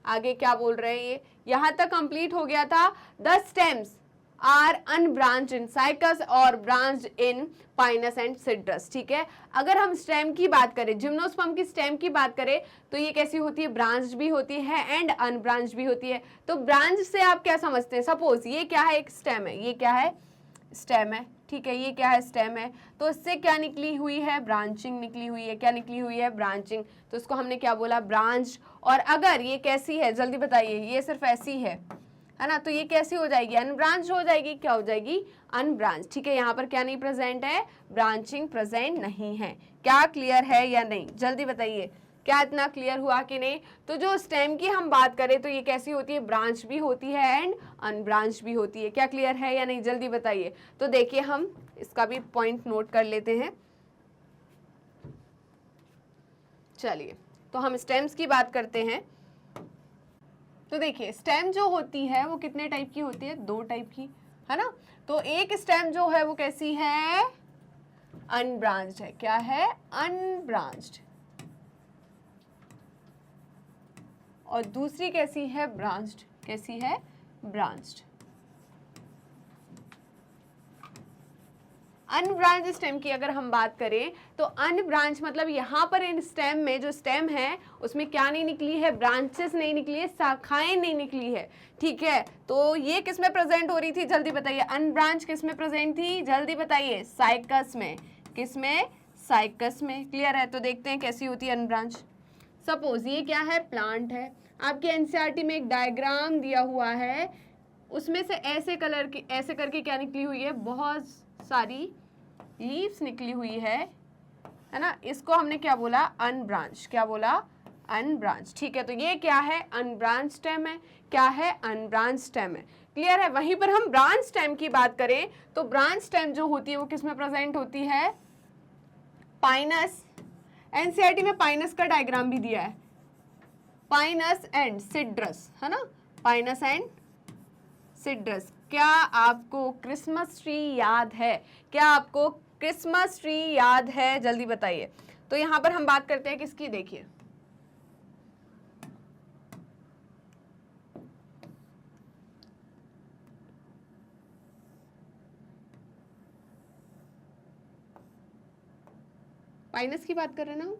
आगे क्या बोल रहे हैं। ये यहां तक कंप्लीट हो गया था। The stems are unbranched in Cycas और branched in Pinus and Citrus. ठीक है, अगर हम स्टेम की बात करें, जिम्नोस्पर्म की स्टेम की बात करें, तो ये कैसी होती है, ब्रांच्ड भी होती है एंड अनब्रांच्ड भी होती है। तो ब्रांच से आप क्या समझते हैं, सपोज ये क्या है, एक स्टेम है, ये क्या है, स्टेम है। ठीक है, ये क्या है, स्टेम है। तो इससे क्या निकली हुई है, ब्रांचिंग निकली हुई है। क्या निकली हुई है, ब्रांचिंग। तो इसको हमने क्या बोला, ब्रांच। और अगर ये कैसी है, जल्दी बताइए, ये सिर्फ ऐसी है ना, तो ये कैसी हो जाएगी, अनब्रांच हो जाएगी। क्या हो जाएगी, अनब्रांच। ठीक है, यहाँ पर क्या नहीं प्रेजेंट है, ब्रांचिंग प्रेजेंट नहीं है। क्या क्लियर है या नहीं, जल्दी बताइए, क्या इतना क्लियर हुआ कि नहीं? तो जो स्टेम की हम बात करें तो ये कैसी होती है, ब्रांच भी होती है एंड अनब्रांच भी होती है। क्या क्लियर है या नहीं, जल्दी बताइए। तो देखिए, हम इसका भी पॉइंट नोट कर लेते हैं। चलिए, तो हम स्टेम्स की बात करते हैं। तो देखिए, स्टेम जो होती है वो कितने टाइप की होती है, 2 टाइप की, है ना। तो एक स्टेम जो है वो कैसी है, अनब्रांच्ड है। क्या है, अनब्रांच्ड। और दूसरी कैसी है, ब्रांच्ड। कैसी है, ब्रांच्ड। अनब्रांच स्टेम की अगर हम बात करें तो अनब्रांच मतलब यहाँ पर इन स्टेम में जो स्टेम है उसमें क्या नहीं निकली है, ब्रांचेस नहीं निकली है, शाखाएं नहीं निकली है। ठीक है, तो ये किस में प्रेजेंट हो रही थी, जल्दी बताइए। अनब्रांच किस में प्रेजेंट थी, जल्दी बताइए, साइकस में। किस में, साइकस में। क्लियर है, तो देखते हैं कैसी होती है अनब्रांच। सपोज ये क्या है, प्लांट है। आपके एनसीईआरटी में एक डायग्राम दिया हुआ है, उसमें से ऐसे कलर की, ऐसे करके क्या निकली हुई है, बहुत सारी लीव्स निकली हुई है ना। इसको हमने क्या बोला, अनब्रांच। क्या बोला, अनब्रांच। ठीक है, तो ये क्या है, अनब्रांच स्टेम है। क्या है, अनब्रांच स्टेम है। क्लियर है। वहीं पर हम ब्रांच स्टेम की बात करें तो ब्रांच स्टेम जो होती है वो किस में प्रेजेंट होती है, पाइनस। एनसीईआरटी में पाइनस का डायग्राम भी दिया है, पाइनस एंड सिड्रस, है ना, पाइनस एंड सिड्रस। क्या आपको क्रिसमस ट्री याद है, क्या आपको क्रिसमस ट्री याद है, जल्दी बताइए। तो यहां पर हम बात करते हैं किसकी, देखिए, पाइनस की बात कर रहे हैं ना।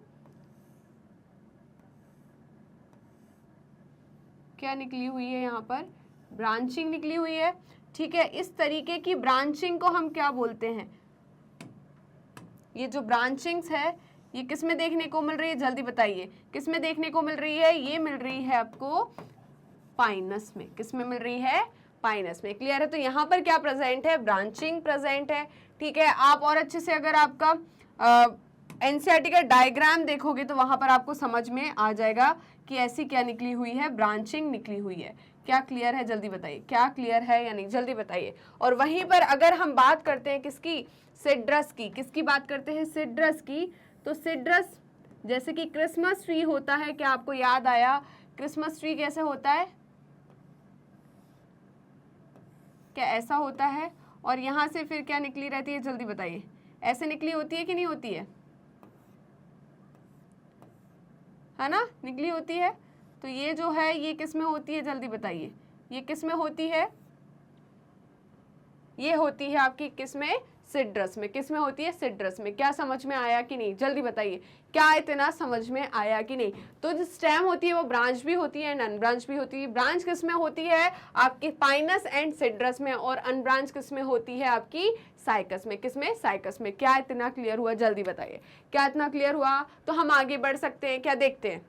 क्या निकली हुई है यहाँ पर, ब्रांचिंग निकली हुई है। ठीक है, इस तरीके की ब्रांचिंग को हम क्या बोलते हैं, ये जो ब्रांचिंग्स है ये किस में देखने को मिल रही है, जल्दी बताइए, किस में देखने को मिल रही है, ये मिल रही है आपको पाइनस में। किस में मिल रही है? पाइनस में। क्लियर है? तो यहाँ पर क्या प्रेजेंट है? ब्रांचिंग प्रेजेंट है। ठीक है, आप और अच्छे से अगर आपका एनसीईआरटी का डायग्राम देखोगे तो वहां पर आपको समझ में आ जाएगा कि ऐसी क्या निकली हुई है, ब्रांचिंग निकली हुई है। क्या क्लियर है? जल्दी बताइए, क्या क्लियर है या नहीं, जल्दी बताइए। और वहीं पर अगर हम बात करते हैं किसकी? सिट्रस की। किसकी बात करते हैं? सिट्रस की। तो सिट्रस जैसे कि क्रिसमस ट्री होता है, क्या आपको याद आया क्रिसमस ट्री कैसे होता है? क्या ऐसा होता है? और यहां से फिर क्या निकली रहती है? जल्दी बताइए। ऐसे निकली होती है कि नहीं होती है ना? निकली होती है। तो ये जो है ये किस में होती है? जल्दी बताइए, ये किस में होती है? ये होती है आपकी किस में? सिट्रस में। किस में होती है? सिट्रस में। क्या समझ में आया कि नहीं? जल्दी बताइए, क्या इतना समझ में आया कि नहीं? तो जो स्टेम होती है वो ब्रांच भी होती है एंड अनब्रांच भी होती है। ब्रांच किस में होती है? आपकी पाइनस एंड सिट्रस में। और अनब्रांच किस में होती है? आपकी साइकस में। किस में? साइकस में। क्या इतना क्लियर हुआ? जल्दी बताइए, क्या इतना क्लियर हुआ? तो हम आगे बढ़ सकते हैं। क्या देखते हैं?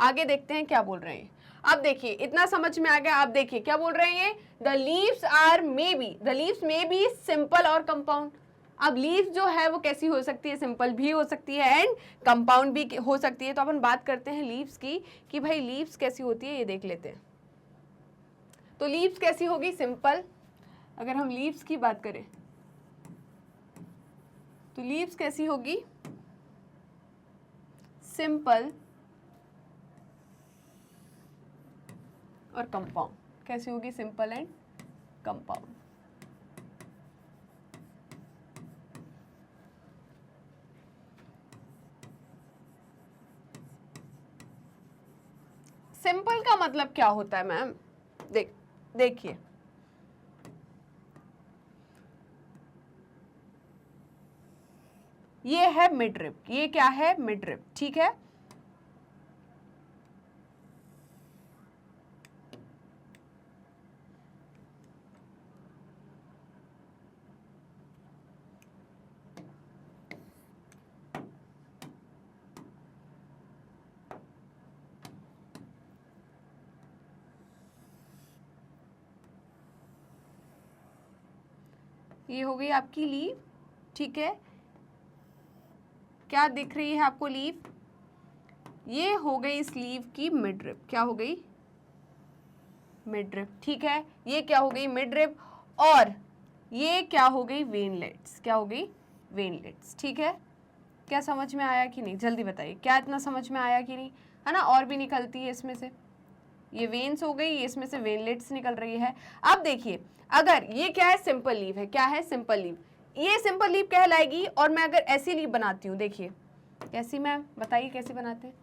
आगे देखते हैं क्या बोल रहे हैं। अब देखिए, इतना समझ में आ गया। आप देखिए क्या बोल रहे हैं ये, the leaves are may be, the leaves may be simple और कंपाउंड। अब लीव्स जो है वो कैसी हो सकती है? सिंपल भी हो सकती है एंड कंपाउंड भी हो सकती है। तो अपन बात करते हैं लीव्स की कि भाई लीव्स कैसी होती है, ये देख लेते हैं। तो लीव्स कैसी होगी? सिंपल। अगर हम लीव्स की बात करें तो लीव्स कैसी होगी? सिंपल और कंपाउंड। कैसी होगी? Simple and compound. सिंपल का मतलब क्या होता है मैम? देखिए ये है मिडरिब। ये क्या है? मिडरिब। ठीक है, ये हो गई आपकी लीव। ठीक है, क्या दिख रही है आपको लीव? ये हो गई इस लीव की मिडरिब। क्या हो गई? मिडरिब। ठीक है, ये क्या हो गई? मिडरिब। और ये क्या हो गई? वेनलेट्स। क्या हो गई? वेनलेट्स। ठीक है, क्या समझ में आया कि नहीं? जल्दी बताइए, क्या इतना समझ में आया कि नहीं? है ना? और भी निकलती है इसमें से, ये वेन्स हो गई, इसमें से वेनलेट्स निकल रही है। अब देखिए, अगर ये क्या है? सिंपल लीव है। क्या है? Simple leave. ये सिंपल लीव कहलाएगी। और मैं अगर ऐसी लीव बनाती हूँ, देखिए कैसी मैम, बताइए कैसे बनाते हैं?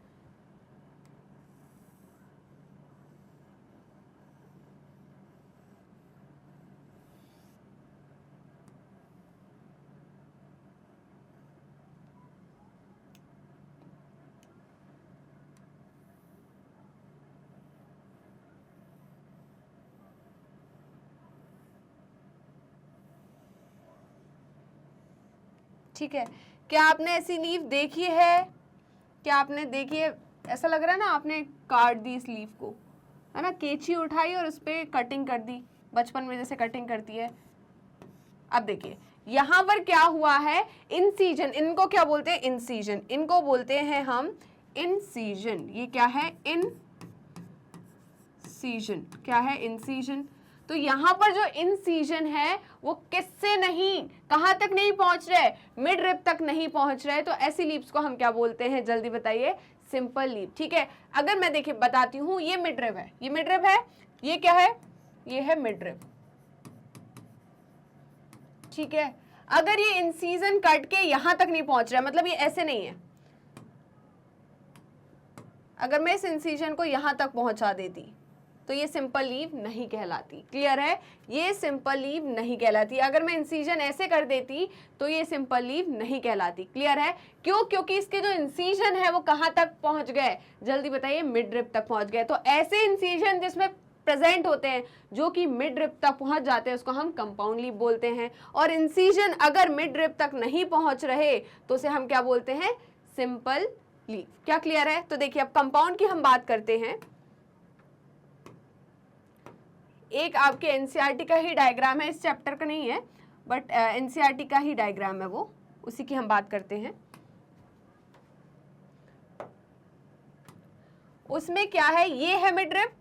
ठीक है, क्या आपने ऐसी लीव देखी है? क्या आपने देखी है? ऐसा लग रहा है ना आपने काट दी इस लीव को, है ना? कैंची उठाई और उस पर कटिंग कर दी, बचपन में जैसे कटिंग करती है। अब देखिए यहां पर क्या हुआ है? इंसीजन। इनको क्या बोलते हैं? इंसीजन। इनको बोलते हैं हम इंसीजन। ये क्या है? इंसीजन। क्या है? इंसीजन। तो यहां पर जो इंसीजन है वो किससे नहीं, कहां तक नहीं पहुंच रहे? मिड रिब तक नहीं पहुंच रहे। तो ऐसी लीव्स को हम क्या बोलते हैं? जल्दी बताइए। Simple leave. ठीक है, अगर मैं देखिए बताती हूं, ये मिड रिब है, ये मिड रिब है, ये क्या है? ये है मिड रिब। ठीक है, अगर ये इंसीजन कट के यहां तक नहीं पहुंच रहा है, मतलब ये ऐसे नहीं है, अगर मैं इस इंसीजन को यहां तक पहुंचा देती तो ये सिंपल लीव नहीं कहलाती। क्लियर है? ये सिंपल लीव नहीं कहलाती। अगर मैं इंसीजन ऐसे कर देती तो ये सिंपल लीव नहीं कहलाती। क्लियर है? क्यों? क्योंकि इसके जो इंसीजन है वो कहां तक पहुंच गए? जल्दी बताइए। मिड रिब तक पहुंच गए। तो ऐसे इंसीजन जिसमें प्रेजेंट होते हैं जो कि मिड रिब तक पहुंच जाते हैं उसको हम कंपाउंड लीव बोलते हैं। और इंसीजन अगर मिड रिब तक नहीं पहुंच रहे तो उसे हम क्या बोलते हैं? Simple leave. क्या क्लियर है? तो देखिए अब कंपाउंड की हम बात करते हैं। एक आपके एनसीईआरटी का ही डायग्राम है, इस चैप्टर का नहीं है, बट एनसीईआरटी का ही डायग्राम है वो, उसी की हम बात करते हैं। उसमें क्या है, ये है मिडरिप,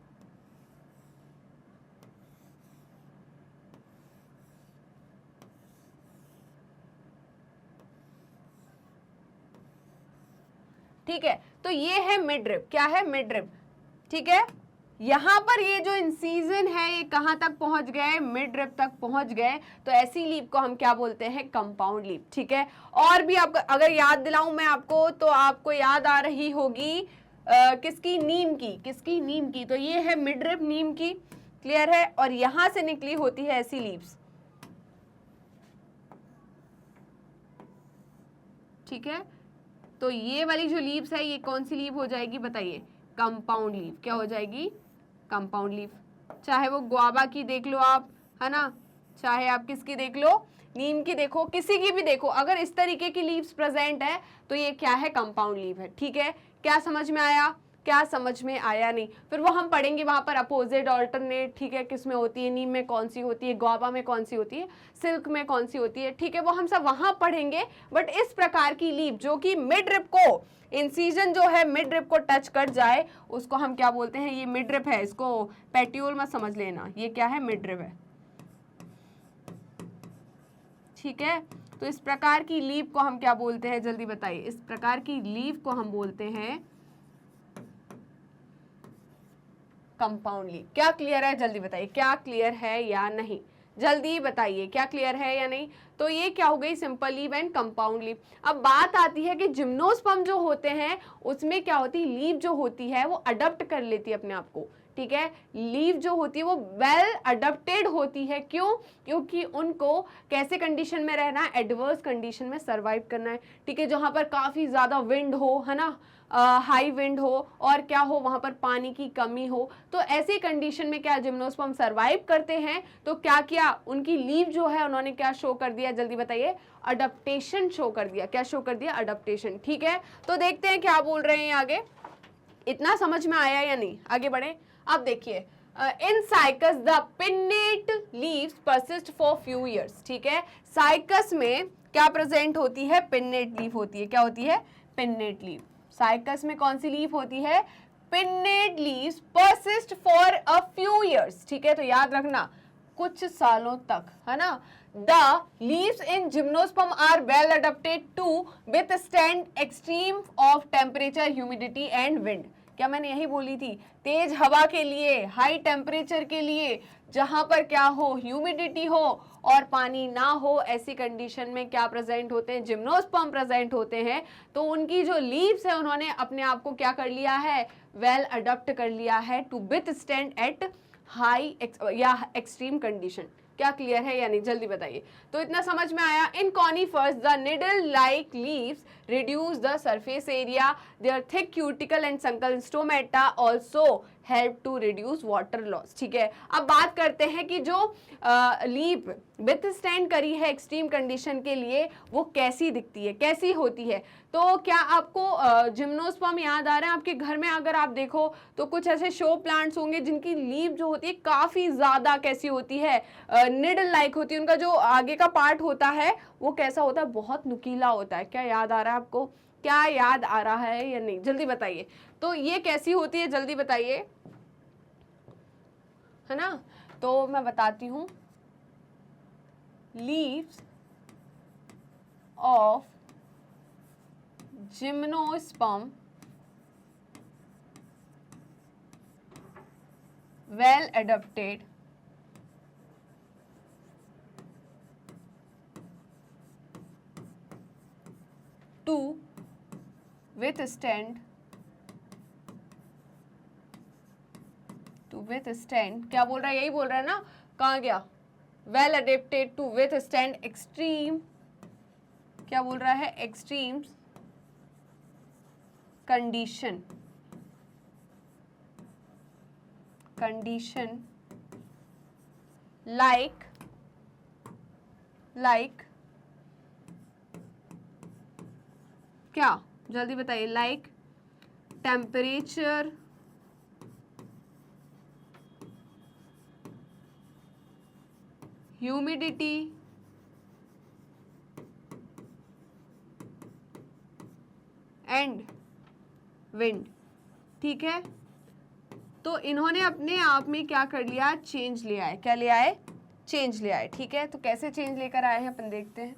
ठीक है, तो ये है मिडरिप, क्या है मिडरिप, ठीक है। यहां पर ये जो इंसीजन है ये कहां तक पहुंच गए, मिडरिप तक पहुंच गए, तो ऐसी लीप को हम क्या बोलते हैं, कंपाउंड लीप, ठीक है। और भी आपको अगर याद दिलाऊं मैं आपको, तो आपको याद आ रही होगी किसकी, नीम की, किसकी, नीम की। तो ये है मिडरिप नीम की, क्लियर है, और यहां से निकली होती है ऐसी लीव्स, ठीक है। तो ये वाली जो लीव्स है ये कौन सी लीव हो जाएगी बताइए, कंपाउंड लीव, क्या हो जाएगी, कंपाउंड लीव। चाहे वो ग्वावा की देख लो आप, है ना, चाहे आप किसकी देख लो, नीम की देखो, किसी की भी देखो, अगर इस तरीके की लीव्स प्रेजेंट है तो ये क्या है, कंपाउंड लीव है, ठीक है। क्या समझ में आया, क्या समझ में आया नहीं, फिर वो हम पढ़ेंगे वहां पर अपोजिट ऑल्टरनेट, ठीक है, किस में होती है, नीम में कौन सी होती है, ग्वावा में कौन सी होती है, सिल्क में कौन सी होती है, ठीक है, वो हम सब वहां पढ़ेंगे। बट इस प्रकार की लीव जो कि मिड रिप को, इंसीजन जो है मिड रिप को टच कर जाए, उसको हम क्या बोलते हैं, ये मिड रिप है, इसको पेट्यूल मत समझ लेना, ये क्या है, मिड रिप है, ठीक है। तो इस प्रकार की लीव को हम क्या बोलते हैं, जल्दी बताइए, इस प्रकार की लीव को हम बोलते हैं कंपाउंड लीव। क्या क्लियर है, जल्दी बताइए, क्या क्लियर है या नहीं, जल्दी बताइए, क्या क्लियर है या नहीं। तो ये क्या हो गई, simple leave and compound leave. अब बात आती है कि जिम्नोस्पर्म जो होते हैं उसमें क्या होती है, लीव जो होती है वो अडप्ट कर लेती है अपने आप को, ठीक है। लीव जो होती है वो वेल अडप्टेड होती है, क्यों, क्योंकि उनको कैसे कंडीशन में रहना है, एडवर्स कंडीशन में सरवाइव करना है, ठीक है, जहां पर काफी ज्यादा विंड हो, है ना, हाई विंड हो, और क्या हो, वहां पर पानी की कमी हो, तो ऐसी कंडीशन में क्या जिम्नोस्पर्म सरवाइव करते हैं। तो क्या किया, उनकी लीव जो है उन्होंने क्या शो कर दिया, जल्दी बताइए, अडप्टेशन शो कर दिया, क्या शो कर दिया, अडप्टेशन, ठीक है। तो देखते हैं क्या बोल रहे हैं आगे, इतना समझ में आया या नहीं, आगे बढ़े। अब देखिए, इन cycas the pennate leaves persist for few years, ठीक है। साइकस में क्या प्रेजेंट होती है, पिन्नेट लीव होती है, क्या होती है, पिन्नेट लीव। साइकस में कौन सी लीव होती है, pennate leaves persist for a few years, ठीक है। तो याद रखना कुछ सालों तक, है ना। The leaves in gymnosperm are well adapted to withstand extreme of temperature, humidity and wind. क्या मैंने यही बोली थी, तेज हवा के लिए, हाई टेम्परेचर के लिए, जहां पर क्या हो, ह्यूमिडिटी हो और पानी ना हो, ऐसी कंडीशन में क्या प्रेजेंट होते हैं, जिम्नोस्पर्म प्रेजेंट होते हैं। तो उनकी जो लीव्स है उन्होंने अपने आप को क्या कर लिया है, वेल अडॉप्ट कर लिया है टू विथस्टैंड एट हाई या एक्सट्रीम कंडीशन। क्या क्लियर है या नहीं, जल्दी बताइए। तो इतना समझ में आया। In conifers the needle like leaves reduce the surface area, their thick cuticle and sunken stomata also help to reduce water loss, ठीक है। अब बात करते हैं कि जो लीव विथस्टैंड करी है एक्सट्रीम कंडीशन के लिए, वो कैसी दिखती है, कैसी होती है। तो क्या आपको जिम्नोस्पर्म याद आ रहा है, आपके घर में अगर आप देखो तो कुछ ऐसे शो प्लांट्स होंगे जिनकी लीव जो होती है काफी ज्यादा कैसी होती है, निडल लाइक होती है, उनका जो आगे का पार्ट होता है वो कैसा होता है, बहुत नुकीला होता है। क्या याद आ रहा है आपको, क्या याद आ रहा है या नहीं, जल्दी बताइए। तो ये कैसी होती है, जल्दी बताइए, है ना। तो मैं बताती हूं, leaves of gymnosperm well adapted to withstand क्या बोल रहा है, यही बोल रहा है ना, कहाँ गया, well adapted to withstand extreme, क्या बोल रहा है, एक्सट्रीम कंडीशन like क्या, जल्दी बताइए, like temperature humidity and wind. ठीक है, तो इन्होंने अपने आप में क्या कर लिया, चेंज लिया है। क्या लिया है, चेंज लिया है। ठीक है, तो कैसे चेंज लेकर आए हैं अपन देखते हैं,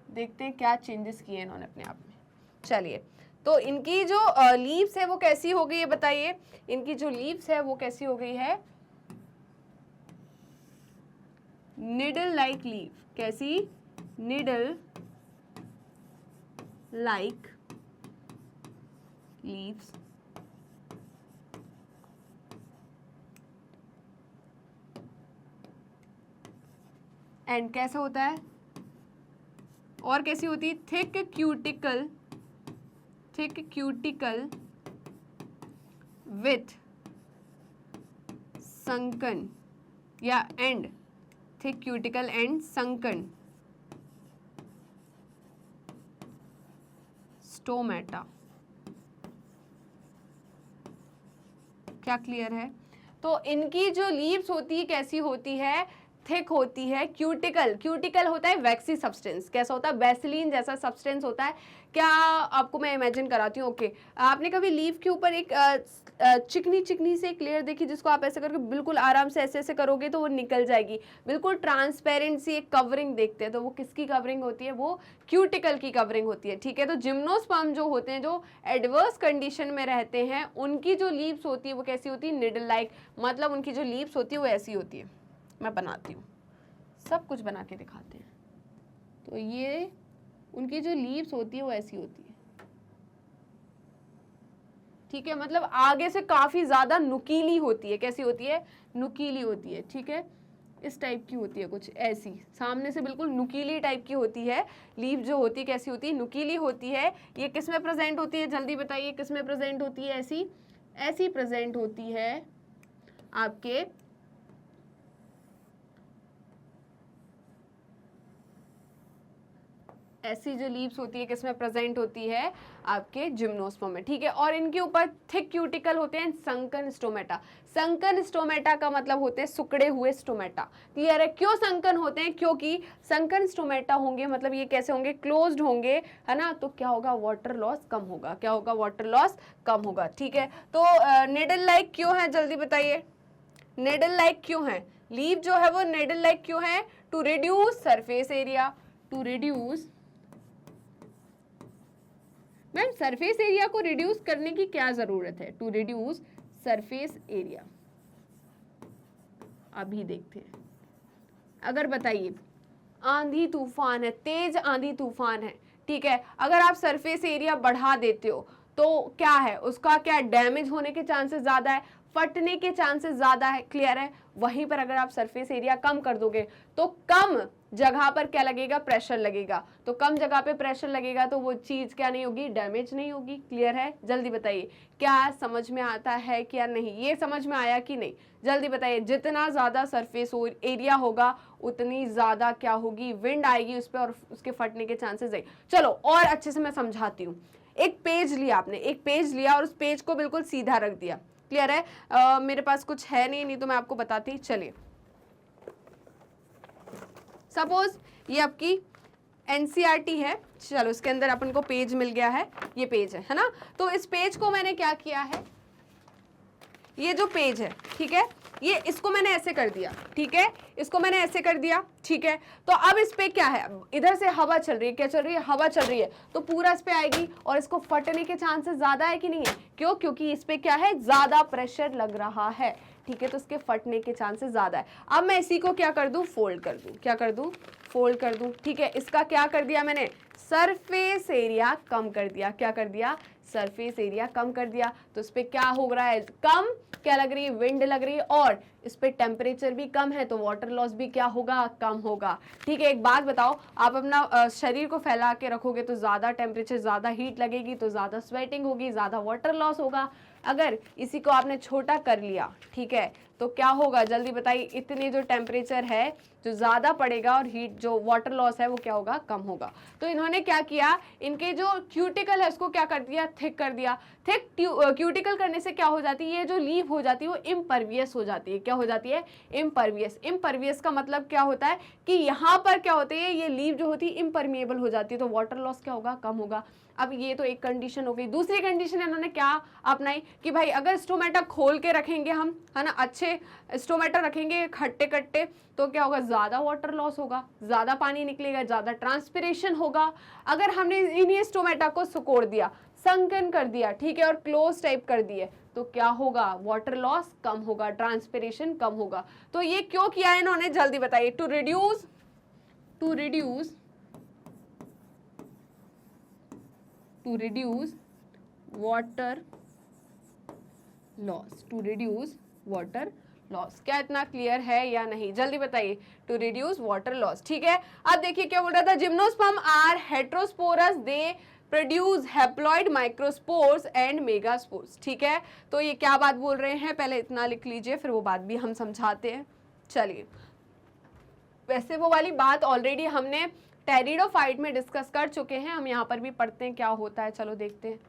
देखते हैं क्या चेंजेस किए इन्होंने अपने आप में। चलिए, तो इनकी जो लीव्स है वो कैसी हो गई है बताइए, इनकी जो लीव्स है वो कैसी हो गई है, निडल लाइक लीव। कैसी, निडल लाइक लीव्स। एंड कैसा होता है, और कैसी होती है, thick cuticle, thick cuticle with sunken या and, thick cuticle and sunken stomata. क्या क्लियर है? तो इनकी जो लीव्स होती है कैसी होती है, थिक होती है। क्यूटिकल, क्यूटिकल होता है वैक्सी सब्सटेंस। कैसा होता है, वैसलीन जैसा सब्सटेंस होता है। क्या आपको मैं इमेजिन कराती हूँ। ओके, आपने कभी लीव के ऊपर एक चिकनी चिकनी से एक लेयर देखी, जिसको आप ऐसे करके बिल्कुल आराम से ऐसे ऐसे करोगे तो वो निकल जाएगी, बिल्कुल ट्रांसपेरेंट सी एक कवरिंग देखते हैं, तो वो किसकी कवरिंग होती है, वो क्यूटिकल की कवरिंग होती है। ठीक है, तो जिम्नोस्पर्म जो होते हैं, जो एडवर्स कंडीशन में रहते हैं, उनकी जो लीव्स होती है वो कैसी होती है, निडल लाइक। मतलब उनकी जो लीव्स होती है वो ऐसी होती है। मैं बनाती हूँ, सब कुछ बना के दिखाते हैं। तो ये उनकी जो लीव्स होती है वो ऐसी होती है। ठीक है, मतलब आगे से काफी ज्यादा नुकीली होती है। कैसी होती है, नुकीली होती है। ठीक है, इस टाइप की होती है, कुछ ऐसी, सामने से बिल्कुल नुकीली टाइप की होती है। लीव जो होती है कैसी होती है, नुकीली होती है। ये किस में प्रेजेंट होती है, जल्दी बताइए, किस में प्रेजेंट होती है, ऐसी ऐसी प्रेजेंट होती है आपके ऐसी जो लीव्स होती है किसमें प्रेजेंट होती है, आपके जिम्नोस्पर्म में। ठीक है, और इनके ऊपर थिक क्यूटिकल होते हैं, संकन स्टोमेटा। संकन स्टोमेटा का मतलब होते हैं सुकड़े हुए स्टोमेटा। क्लियर है? क्यों संकन होते हैं, क्योंकि संकन स्टोमेटा होंगे मतलब ये कैसे होंगे, क्लोज्ड होंगे, है ना। तो क्या होगा, वाटर लॉस कम होगा। क्या होगा, वाटर लॉस कम होगा। ठीक है, तो निडल लाइक क्यों है, जल्दी बताइए, निडल लाइक क्यों है, लीव जो है वो निडल लाइक क्यों है, to reduce surface area. To reduce, ma'am surface area को रिड्यूस करने की क्या जरूरत है, टू रिड्यूस सरफेस एरिया। अभी देखते हैं, अगर बताइए आंधी तूफान है, तेज आंधी तूफान है, ठीक है, अगर आप सरफेस एरिया बढ़ा देते हो तो क्या है, उसका क्या डैमेज होने के चांसेस ज्यादा है, फटने के चांसेस ज्यादा है। क्लियर है? वहीं पर अगर आप सरफेस एरिया कम कर दोगे तो कम जगह पर क्या लगेगा, प्रेशर लगेगा। तो कम जगह पे प्रेशर लगेगा तो वो चीज क्या नहीं होगी, डैमेज नहीं होगी। क्लियर है? जल्दी बताइए, क्या समझ में आता है क्या नहीं, ये समझ में आया कि नहीं, जल्दी बताइए। जितना ज्यादा सरफेस एरिया होगा उतनी ज्यादा क्या होगी, विंड आएगी उस पर और उसके फटने के चांसेस है। चलो और अच्छे से मैं समझाती हूँ। एक पेज लिया आपने, एक पेज लिया और उस पेज को बिल्कुल सीधा रख दिया। क्लियर है? मेरे पास कुछ है नहीं तो मैं आपको बताती। चलिए, सपोज ये आपकी एनसीईआरटी है, चलो इसके अंदर अपन को पेज मिल गया है, ये पेज है ना। तो इस पेज को मैंने क्या किया है, ये जो पेज है, ठीक है, ये इसको मैंने ऐसे कर दिया, ठीक है, इसको मैंने ऐसे कर दिया, ठीक है। तो अब इस पे क्या है, इधर से हवा चल रही है, क्या चल रही है, हवा चल रही है, तो पूरा इस पे आएगी और इसको फटने के चांसेस ज्यादा है कि नहीं है, क्यों, क्योंकि इस पे क्या है, ज्यादा प्रेशर लग रहा है। ठीक है, तो इसके फटने के चांसेस ज्यादा है। अब मैं इसी को क्या कर दूं, फोल्ड कर दूं, क्या कर दूं, फोल्ड कर दूं। ठीक है, इसका क्या कर दिया मैंने, सरफेस एरिया कम कर दिया। क्या कर दिया, सरफेस एरिया कम कर दिया। तो इस पे क्या हो रहा है, कम क्या लग रही है, विंड लग रही है, और इस पे टेम्परेचर भी कम है तो वाटर लॉस भी क्या होगा, कम होगा। ठीक है, एक बात बताओ, आप अपना शरीर को फैला के रखोगे तो ज्यादा टेम्परेचर, ज्यादा हीट लगेगी तो ज्यादा स्वेटिंग होगी, ज्यादा वाटर लॉस होगा। अगर इसी को आपने छोटा कर लिया, ठीक है, तो क्या होगा जल्दी बताइए, इतने जो टेम्परेचर है जो ज़्यादा पड़ेगा और हीट जो वाटर लॉस है वो क्या होगा, कम होगा। तो इन्होंने क्या किया, इनके जो क्यूटिकल है उसको क्या कर दिया, थिक कर दिया। थिक क्यूटिकल करने से क्या हो जाती है, ये जो लीव हो जाती है वो इम्परवियस हो जाती है। क्या हो जाती है, इम्परवियस। इम्परवियस का मतलब क्या होता है कि यहाँ पर क्या होती है, ये लीव जो होती है इम्परमिएबल हो जाती है, तो वाटर लॉस क्या होगा, कम होगा। अब ये तो एक कंडीशन हो गई। दूसरी कंडीशन इन्होंने क्या अपनाई कि भाई अगर स्टोमेटा खोल के रखेंगे हम, है ना, अच्छे स्टोमेटा रखेंगे खट्टे कट्टे, तो क्या होगा, ज़्यादा वाटर लॉस होगा, ज़्यादा पानी निकलेगा, ज़्यादा ट्रांसपिरेशन होगा। अगर हमने इन्हीं स्टोमेटा को सुकोड़ दिया, संकन कर दिया, ठीक है, और क्लोज टाइप कर दिए, तो क्या होगा, वाटर लॉस कम होगा, ट्रांसपिरेशन कम होगा। तो ये क्यों किया है इन्होंने, जल्दी बताइए। To reduce water loss, to reduce water loss. क्या इतना क्लियर है या नहीं, जल्दी बताइए। टू रिड्यूस वाटर लॉस, ठीक है। अब देखिए क्या बोल रहा था, gymnosperm are heterosporous, they produce haploid microspores and megaspores, ठीक है। तो ये क्या बात बोल रहे हैं, पहले इतना लिख लीजिए, फिर वो बात भी हम समझाते हैं। चलिए, वैसे वो वाली बात ऑलरेडी हमने टेरिडोफाइट में डिस्कस कर चुके हैं, हम यहाँ पर भी पढ़ते हैं क्या होता है। चलो देखते हैं,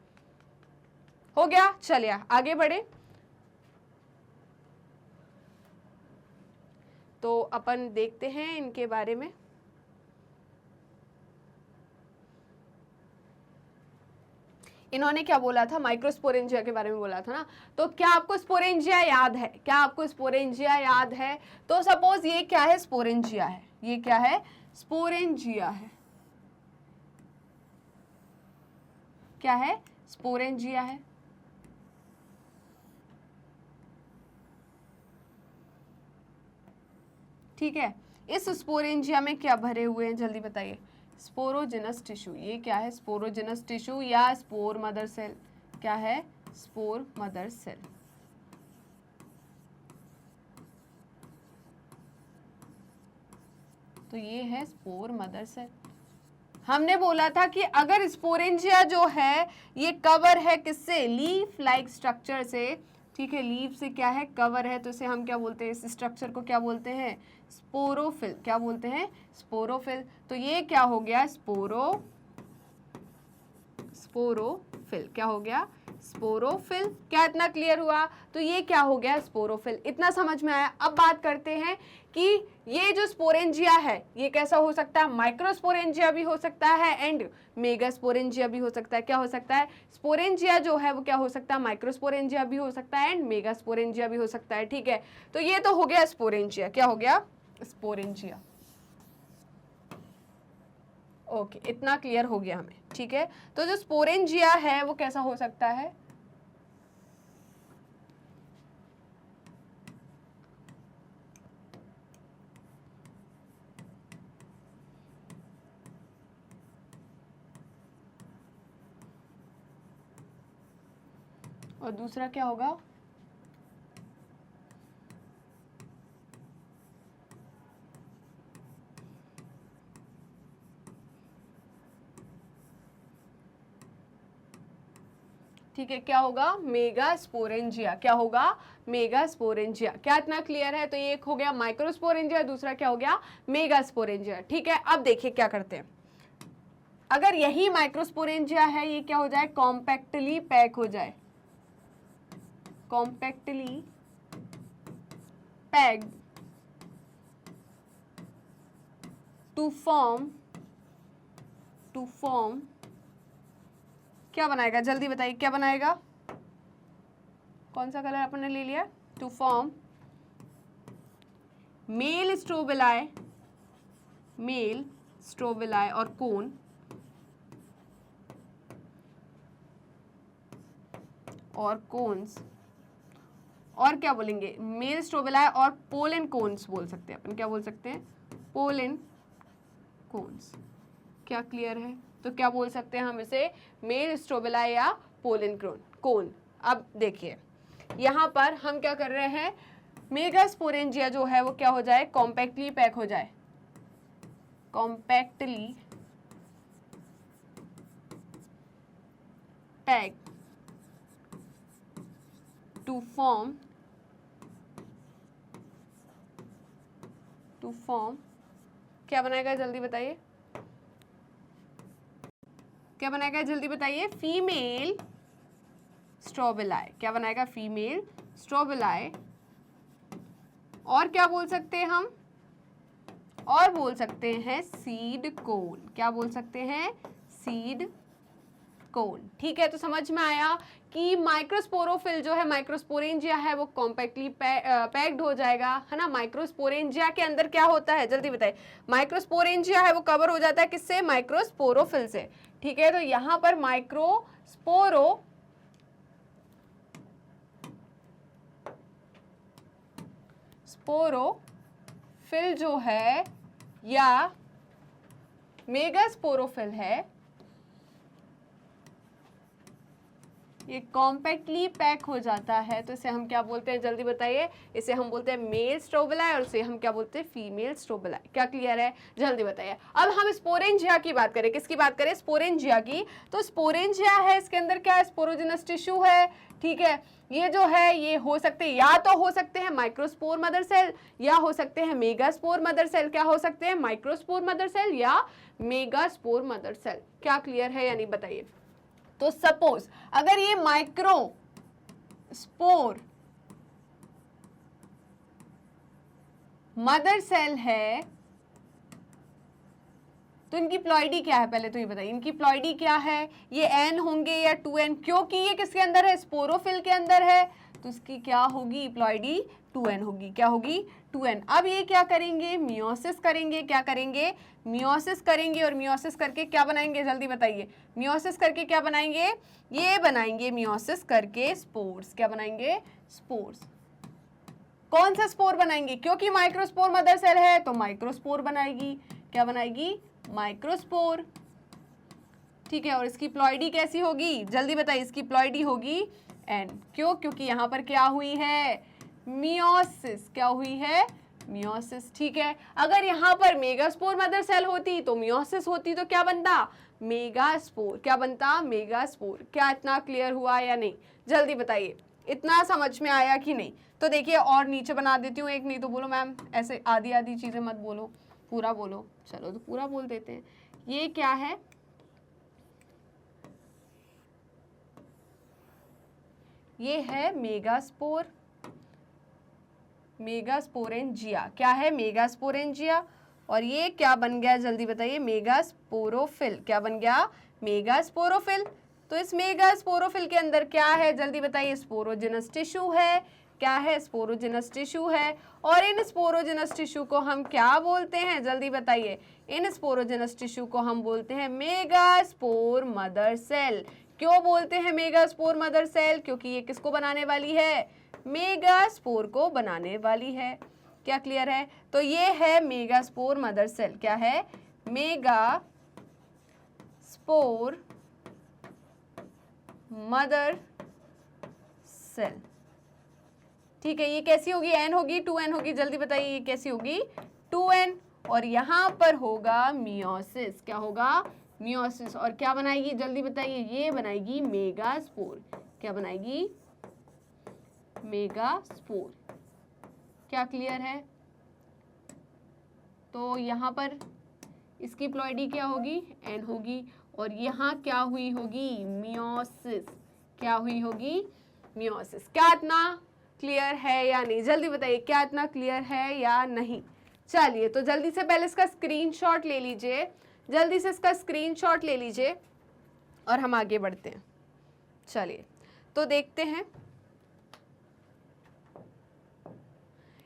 हो गया, चलिए आगे बढ़े। तो अपन देखते हैं इनके बारे में। इन्होंने क्या बोला था, माइक्रोस्पोरेंजिया के बारे में बोला था ना। तो क्या आपको स्पोरेंजिया याद है, क्या आपको स्पोरेंजिया याद है? तो सपोज ये क्या है, स्पोरेंजिया है, ये क्या है, स्पोरेंजिया है, क्या है, स्पोरेंजिया है। ठीक है, इस स्पोरेंजिया में क्या भरे हुए हैं, जल्दी बताइए। स्पोरोजिनस टिश्यू, ये क्या है, स्पोरोजिनस टिश्यू या स्पोर मदर सेल, क्या है, स्पोर मदर सेल। तो ये है स्पोर मदर सेल। हमने बोला था कि अगर स्पोरेंजिया जो है ये कवर है किससे, लीफ लाइक स्ट्रक्चर से, ठीक है, लीफ से क्या है, कवर है, तो इसे हम क्या बोलते हैं, इस स्ट्रक्चर को क्या बोलते हैं, स्पोरोफिल। क्या बोलते हैं, स्पोरोफिल। तो ये क्या हो गया, स्पोरोफिल। क्या हो गया, स्पोरोफिल। क्या इतना क्लियर हुआ? तो ये क्या हो गया, स्पोरोफिल। इतना समझ में आया। अब बात करते हैं कि ये जो स्पोरेंजिया है ये कैसा हो सकता है, माइक्रोस्पोरेंजिया भी हो सकता है एंड मेगास्पोरेंजिया भी हो सकता है। क्या हो सकता है, स्पोरेंजिया जो है वो क्या हो सकता है, माइक्रोस्पोरेंजिया भी हो सकता है एंड मेगास्पोरेंजिया भी हो सकता है, ठीक है। तो ये तो हो गया स्पोरेंजिया। क्या हो गया, स्पोरेंजिया। ओके, इतना क्लियर हो गया हमें, ठीक है। तो जो स्पोरेंजिया है वो कैसा हो सकता है, और दूसरा क्या होगा, ठीक है, क्या होगा, मेगास्पोरेंजिया। क्या होगा, मेगास्पोरेंजिया। क्या इतना क्लियर है? तो ये एक हो गया माइक्रोस्पोरेंजिया, दूसरा क्या हो गया, मेगास्पोरेंजिया, ठीक है। अब देखिए क्या करते हैं, अगर यही माइक्रोस्पोरेंजिया है, ये क्या हो जाए, कॉम्पैक्टली पैक हो जाए, कॉम्पैक्टली पैक्ड टू फॉर्म क्या बनाएगा, जल्दी बताइए, क्या बनाएगा, कौन सा कलर अपन ने ले लिया, टू फॉर्म मेल स्ट्रोबिलाई और कोन, और कोन्स, और क्या बोलेंगे, मेल स्ट्रोबिलाई और पोलन कोन्स बोल सकते हैं अपन। क्या बोल सकते हैं, पोलन कोन्स। क्या क्लियर है? तो क्या बोल सकते हैं हम इसे, मेल स्ट्रोबिलाई या पोलन कोन। अब देखिए यहाँ पर हम क्या कर रहे हैं, मेगास्पोरेंजिया जो है वो क्या हो जाए, कॉम्पैक्टली पैक हो जाए, compactly pack to form to form, क्या बनाएगा जल्दी बताइए, क्या बनाएगा जल्दी बताइए, फीमेल स्ट्रोबिलाई। क्या बनाएगा, फीमेल स्ट्रोबिलाई। और क्या बोल सकते हैं हम, और बोल सकते हैं सीड कोन। क्या बोल सकते हैं, सीड कोन। ठीक है, तो समझ में आया कि माइक्रोस्पोरोफिल जो है, माइक्रोस्पोरेंजिया है, वो कॉम्पैक्टली पैक्ड हो जाएगा, है ना। माइक्रोस्पोरेंजिया के अंदर क्या होता है जल्दी बताइए, माइक्रोस्पोरेंजिया है वो कवर हो जाता है किससे, माइक्रोस्पोरोफिल से। ठीक है, तो यहां पर स्पोरोफिल जो है या मेगास्पोरोफिल है, ये कॉम्पैक्टली पैक हो जाता है, तो इसे हम क्या बोलते हैं जल्दी बताइए, इसे हम बोलते हैं मेल स्ट्रोबिलाई और इसे हम क्या बोलते हैं, फीमेल स्ट्रोबिलाई। क्या क्लियर है, जल्दी बताइए। अब हम स्पोरेंजिया की बात करें, किसकी बात करें, स्पोरेंजिया की। तो स्पोरेंजिया है, इसके अंदर क्या है, स्पोरोजिनस टिश्यू है। ठीक है, ये जो है ये हो सकते हैं, या तो हो सकते हैं माइक्रोस्पोर मदर सेल, या हो सकते हैं मेगास्पोर मदर सेल। क्या हो सकते हैं, माइक्रोस्पोर मदर सेल या मेगास्पोर मदर सेल। क्या क्लियर है या नहीं बताइए। तो सपोज अगर ये माइक्रो स्पोर मदर सेल है तो इनकी प्लॉइडी क्या है, पहले तो ये बताइए इनकी प्लॉइडी क्या है, ये एन होंगे या 2n, क्योंकि ये किसके अंदर है, स्पोरोफिल के अंदर है, तो इसकी क्या होगी, प्लॉइडी 2n होगी। क्या होगी, 2n। अब ये क्या करेंगे, मियोसिस करेंगे। क्या करेंगे, मियोसिस करेंगे, और मियोसिस करके क्या बनाएंगे जल्दी बताइए, मियोसिस करके क्या बनाएंगे, ये बनाएंगे मियोसिस करके स्पोर्स। क्या बनाएंगे, स्पोर्स। कौन सा स्पोर बनाएंगे, क्योंकि माइक्रोस्पोर मदर सेल है तो माइक्रोस्पोर बनाएगी। क्या बनाएगी, माइक्रोस्पोर। ठीक है, और इसकी प्लॉइडी कैसी होगी जल्दी बताइए, इसकी प्लॉइडी होगी एन। क्यों, क्योंकि यहां पर क्या हुई है, मियोसिस। क्या हुई है, मियोसिस। ठीक है, अगर यहां पर मेगास्पोर मदर सेल होती तो मियोसिस होती, तो क्या बनता, मेगास्पोर। क्या बनता, मेगास्पोर। क्या इतना क्लियर हुआ या नहीं, जल्दी बताइए, इतना समझ में आया कि नहीं। तो देखिए और नीचे बना देती हूँ एक, नहीं तो बोलो मैम ऐसे आधी आधी चीजें मत बोलो, पूरा बोलो। चलो तो पूरा बोल देते हैं। ये क्या है, ये है मेगास्पोर, मेगास्पोरेंजिया। क्या है, मेगास्पोरेंजिया। और ये क्या बन गया जल्दी बताइए, मेगास्पोरोफिल। क्या बन गया, मेगास्पोरोफिल। तो इस मेगास्पोरोफिल के अंदर क्या है जल्दी बताइए, स्पोरोजिनस टिश्यू है। क्या है, स्पोरोजिनस टिश्यू है। और इन स्पोरोजिनस टिश्यू को हम क्या बोलते हैं जल्दी बताइए, इन स्पोरोजिनस टिश्यू को हम बोलते हैं मेगास्पोर मदर सेल। क्यों बोलते हैं मेगास्पोर मदर सेल, क्योंकि ये किसको बनाने वाली है, मेगास्पोर को बनाने वाली है। क्या क्लियर है, तो ये है मेगास्पोर मदर सेल। क्या है, मेगास्पोर मदर सेल। ठीक है, ये कैसी होगी, एन होगी 2n होगी, जल्दी बताइए ये कैसी होगी, 2n। और यहां पर होगा मियोसिस। क्या होगा, मियोसिस। और क्या बनाएगी जल्दी बताइए, ये बनाएगी मेगास्पोर। क्या बनाएगी, मेगास्पोर। क्या क्लियर है, तो यहां पर इसकी प्लॉइडी क्या होगी, एन होगी। और यहाँ क्या हुई होगी, मियोसिस। क्या हुई होगी, मियोसिस। क्या इतना क्लियर है या नहीं, जल्दी बताइए, क्या इतना क्लियर है या नहीं। चलिए तो जल्दी से पहले इसका स्क्रीनशॉट ले लीजिए, जल्दी से इसका स्क्रीनशॉट ले लीजिए और हम आगे बढ़ते हैं। चलिए तो देखते हैं,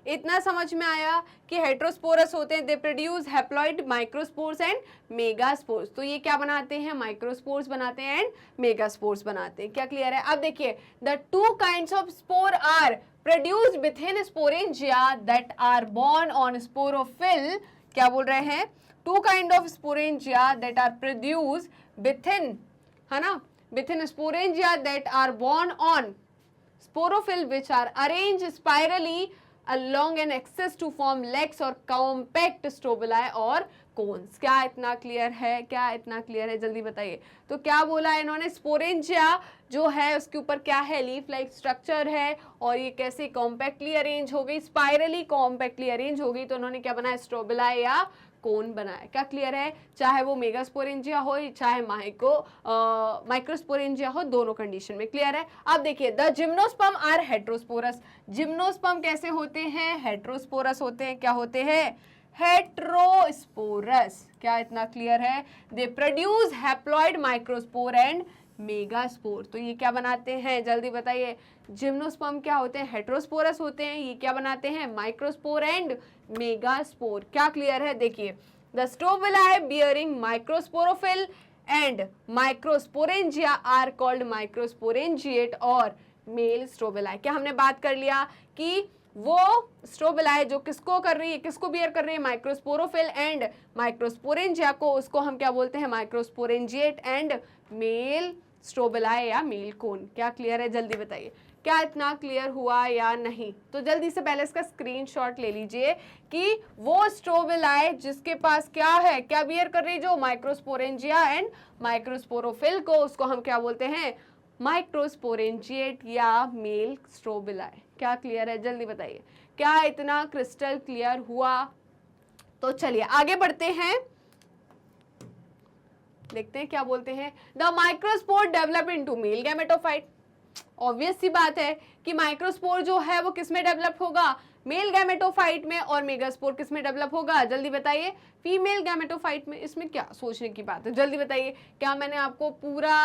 इतना समझ में आया कि हेट्रोस्पोरस होते हैं, दे produce haploid microspores and megaspores. तो ये क्या बनाते हैं, माइक्रोस्पोर्स बनाते हैं एंड मेगास्पोर्स बनाते हैं। क्या क्लियर है, अब देखिए, the two kinds of spore are produced within sporangia that are borne on sporophyll. क्या बोल रहे हैं, two kind of sporangia that are produced within, है ना, within sporangia that are borne on sporophyll which are arranged spirally along an axis to form legs or compact strobili or cones. क्या इतना क्लियर है? क्या इतना क्लियर है? जल्दी बताइए। तो क्या बोला है इन्होंने? स्पोरेंजिया जो है उसके ऊपर क्या है? लीफ लाइक स्ट्रक्चर है और ये कैसे कॉम्पैक्टली अरेंज हो गई, स्पाइरली कॉम्पैक्टली अरेंज हो गई, तो उन्होंने क्या बनाया? स्ट्रोबिलाई या कोन बनाया। क्या क्लियर है? चाहे वो मेगास्पोरेंजिया हो चाहे माइक्रोस्पोरेंजिया हो, दोनों कंडीशन में क्लियर है। अब देखिए, the gymnosperm are heterosporous. Gymnosperm कैसे होते हैं? हेट्रोस्पोरस होते हैं। क्या होते हैं? हेट्रोस्पोरस। क्या इतना क्लियर है? दे produce haploid microspore and megaspore. तो ये क्या बनाते हैं? जल्दी बताइए। जिम्नोस्पर्म क्या होते हैं? हेट्रोस्पोरस होते हैं। ये क्या बनाते हैं? Microspore and megaspore. क्या क्लियर है? देखिए, the strobili bearing microsporophyll and microsporangia are called microsporangiate और मेल स्ट्रोबिलाई। क्या हमने बात कर लिया कि वो स्ट्रोबिलाई जो किसको कर रही है, किसको बियर कर रही है? माइक्रोस्पोरोफिल एंड माइक्रोस्पोरेंजिया को, उसको हम क्या बोलते हैं? माइक्रोस्पोरेंजिएट एंड मेल स्ट्रोबिलाई या मेल कोन। क्या क्लियर है? जल्दी बताइए। क्या इतना क्लियर हुआ या नहीं? तो जल्दी से पहले इसका स्क्रीनशॉट ले लीजिए कि वो स्ट्रोबिलाई जिसके पास क्या है, क्या बियर कर रही है? जो माइक्रोस्पोरेंजिया एंड माइक्रोस्पोरोफिल को, उसको हम क्या बोलते हैं? माइक्रोस्पोरेंजिएट या मेल स्ट्रोबिलाई। क्या क्लियर है? जल्दी बताइए। क्या इतना क्रिस्टल क्लियर हुआ? तो चलिए आगे बढ़ते हैं, देखते हैं क्या बोलते हैं। The microspore develop into male gametophyte. Obvious सी बात है कि माइक्रोस्पोर जो है वो किस में डेवलप होगा? मेल गैमेटोफाइट में। और मेगास्पोर किस में डेवलप होगा? जल्दी बताइए। फीमेल गैमेटोफाइट में। इसमें क्या सोचने की बात है? जल्दी बताइए। क्या मैंने आपको पूरा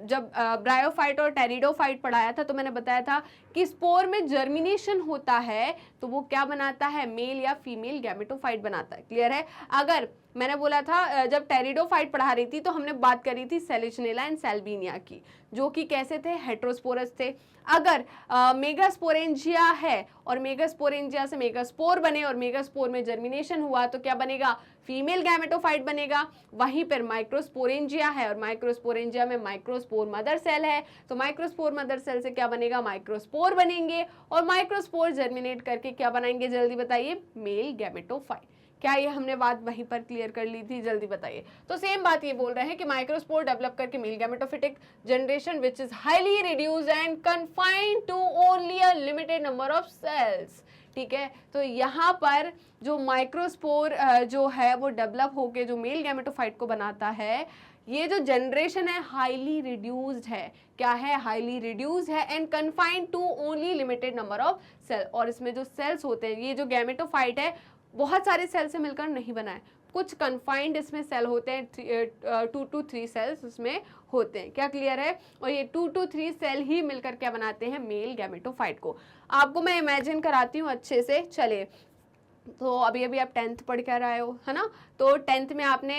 जब ब्रायोफाइट और टेरिडोफाइट पढ़ाया था तो मैंने बताया था कि स्पोर में जर्मिनेशन होता है तो वो क्या बनाता है? मेल या फीमेल गैमेटोफाइट बनाता है। क्लियर है? अगर मैंने बोला था जब टेरिडोफाइट पढ़ा रही थी तो हमने बात करी थी सेलिशनेला एंड सेल्बिनिया की, जो कि कैसे थे? हेट्रोस्पोरस थे। अगर मेगास्पोरेंजिया है और मेगास्पोरेंजिया से मेगास्पोर बने और मेगास्पोर में जर्मिनेशन हुआ तो क्या बनेगा? फीमेल गैमेटोफाइट बनेगा। वहीं पर माइक्रोस्पोरेंजिया है और माइक्रोस्पोरेंजिया में माइक्रोस्पोर मदर सेल है, तो माइक्रोस्पोर मदर सेल से क्या बनेगा? माइक्रोस्पोर बनेंगे और माइक्रोस्पोर जर्मिनेट करके क्या बनाएंगे? जल्दी बताइए। Male gametophyte. क्या ये हमने बात वहीं पर क्लियर कर ली थी? जल्दी बताइए। तो सेम बात ये बोल रहे हैं कि माइक्रोस्पोर डेवलप करके male gametophytic generation which is highly reduced and confined to only a limited number of cells. ठीक है, तो यहाँ पर जो माइक्रोस्पोर जो है वो डेवलप होके जो मेल गैमेटोफाइट को बनाता है, ये जो जनरेशन है हाईली रिड्यूस्ड है। क्या है? हाईली रिड्यूस्ड है and confined to only limited number of cell. और इसमें जो सेल्स होते हैं, ये जो गैमेटोफाइट है बहुत सारे सेल से मिलकर नहीं बना है, कुछ कन्फाइंड इसमें सेल होते हैं, 2 to 3 सेल्स इसमें होते हैं। क्या क्लियर है? और ये 2 to 3 सेल ही मिलकर क्या बनाते हैं? मेल गैमेटोफाइट को। आपको मैं इमेजिन कराती हूँ अच्छे से। चले, तो अभी अभी आप 10th पढ़ कर आए हो, है ना? तो 10th में आपने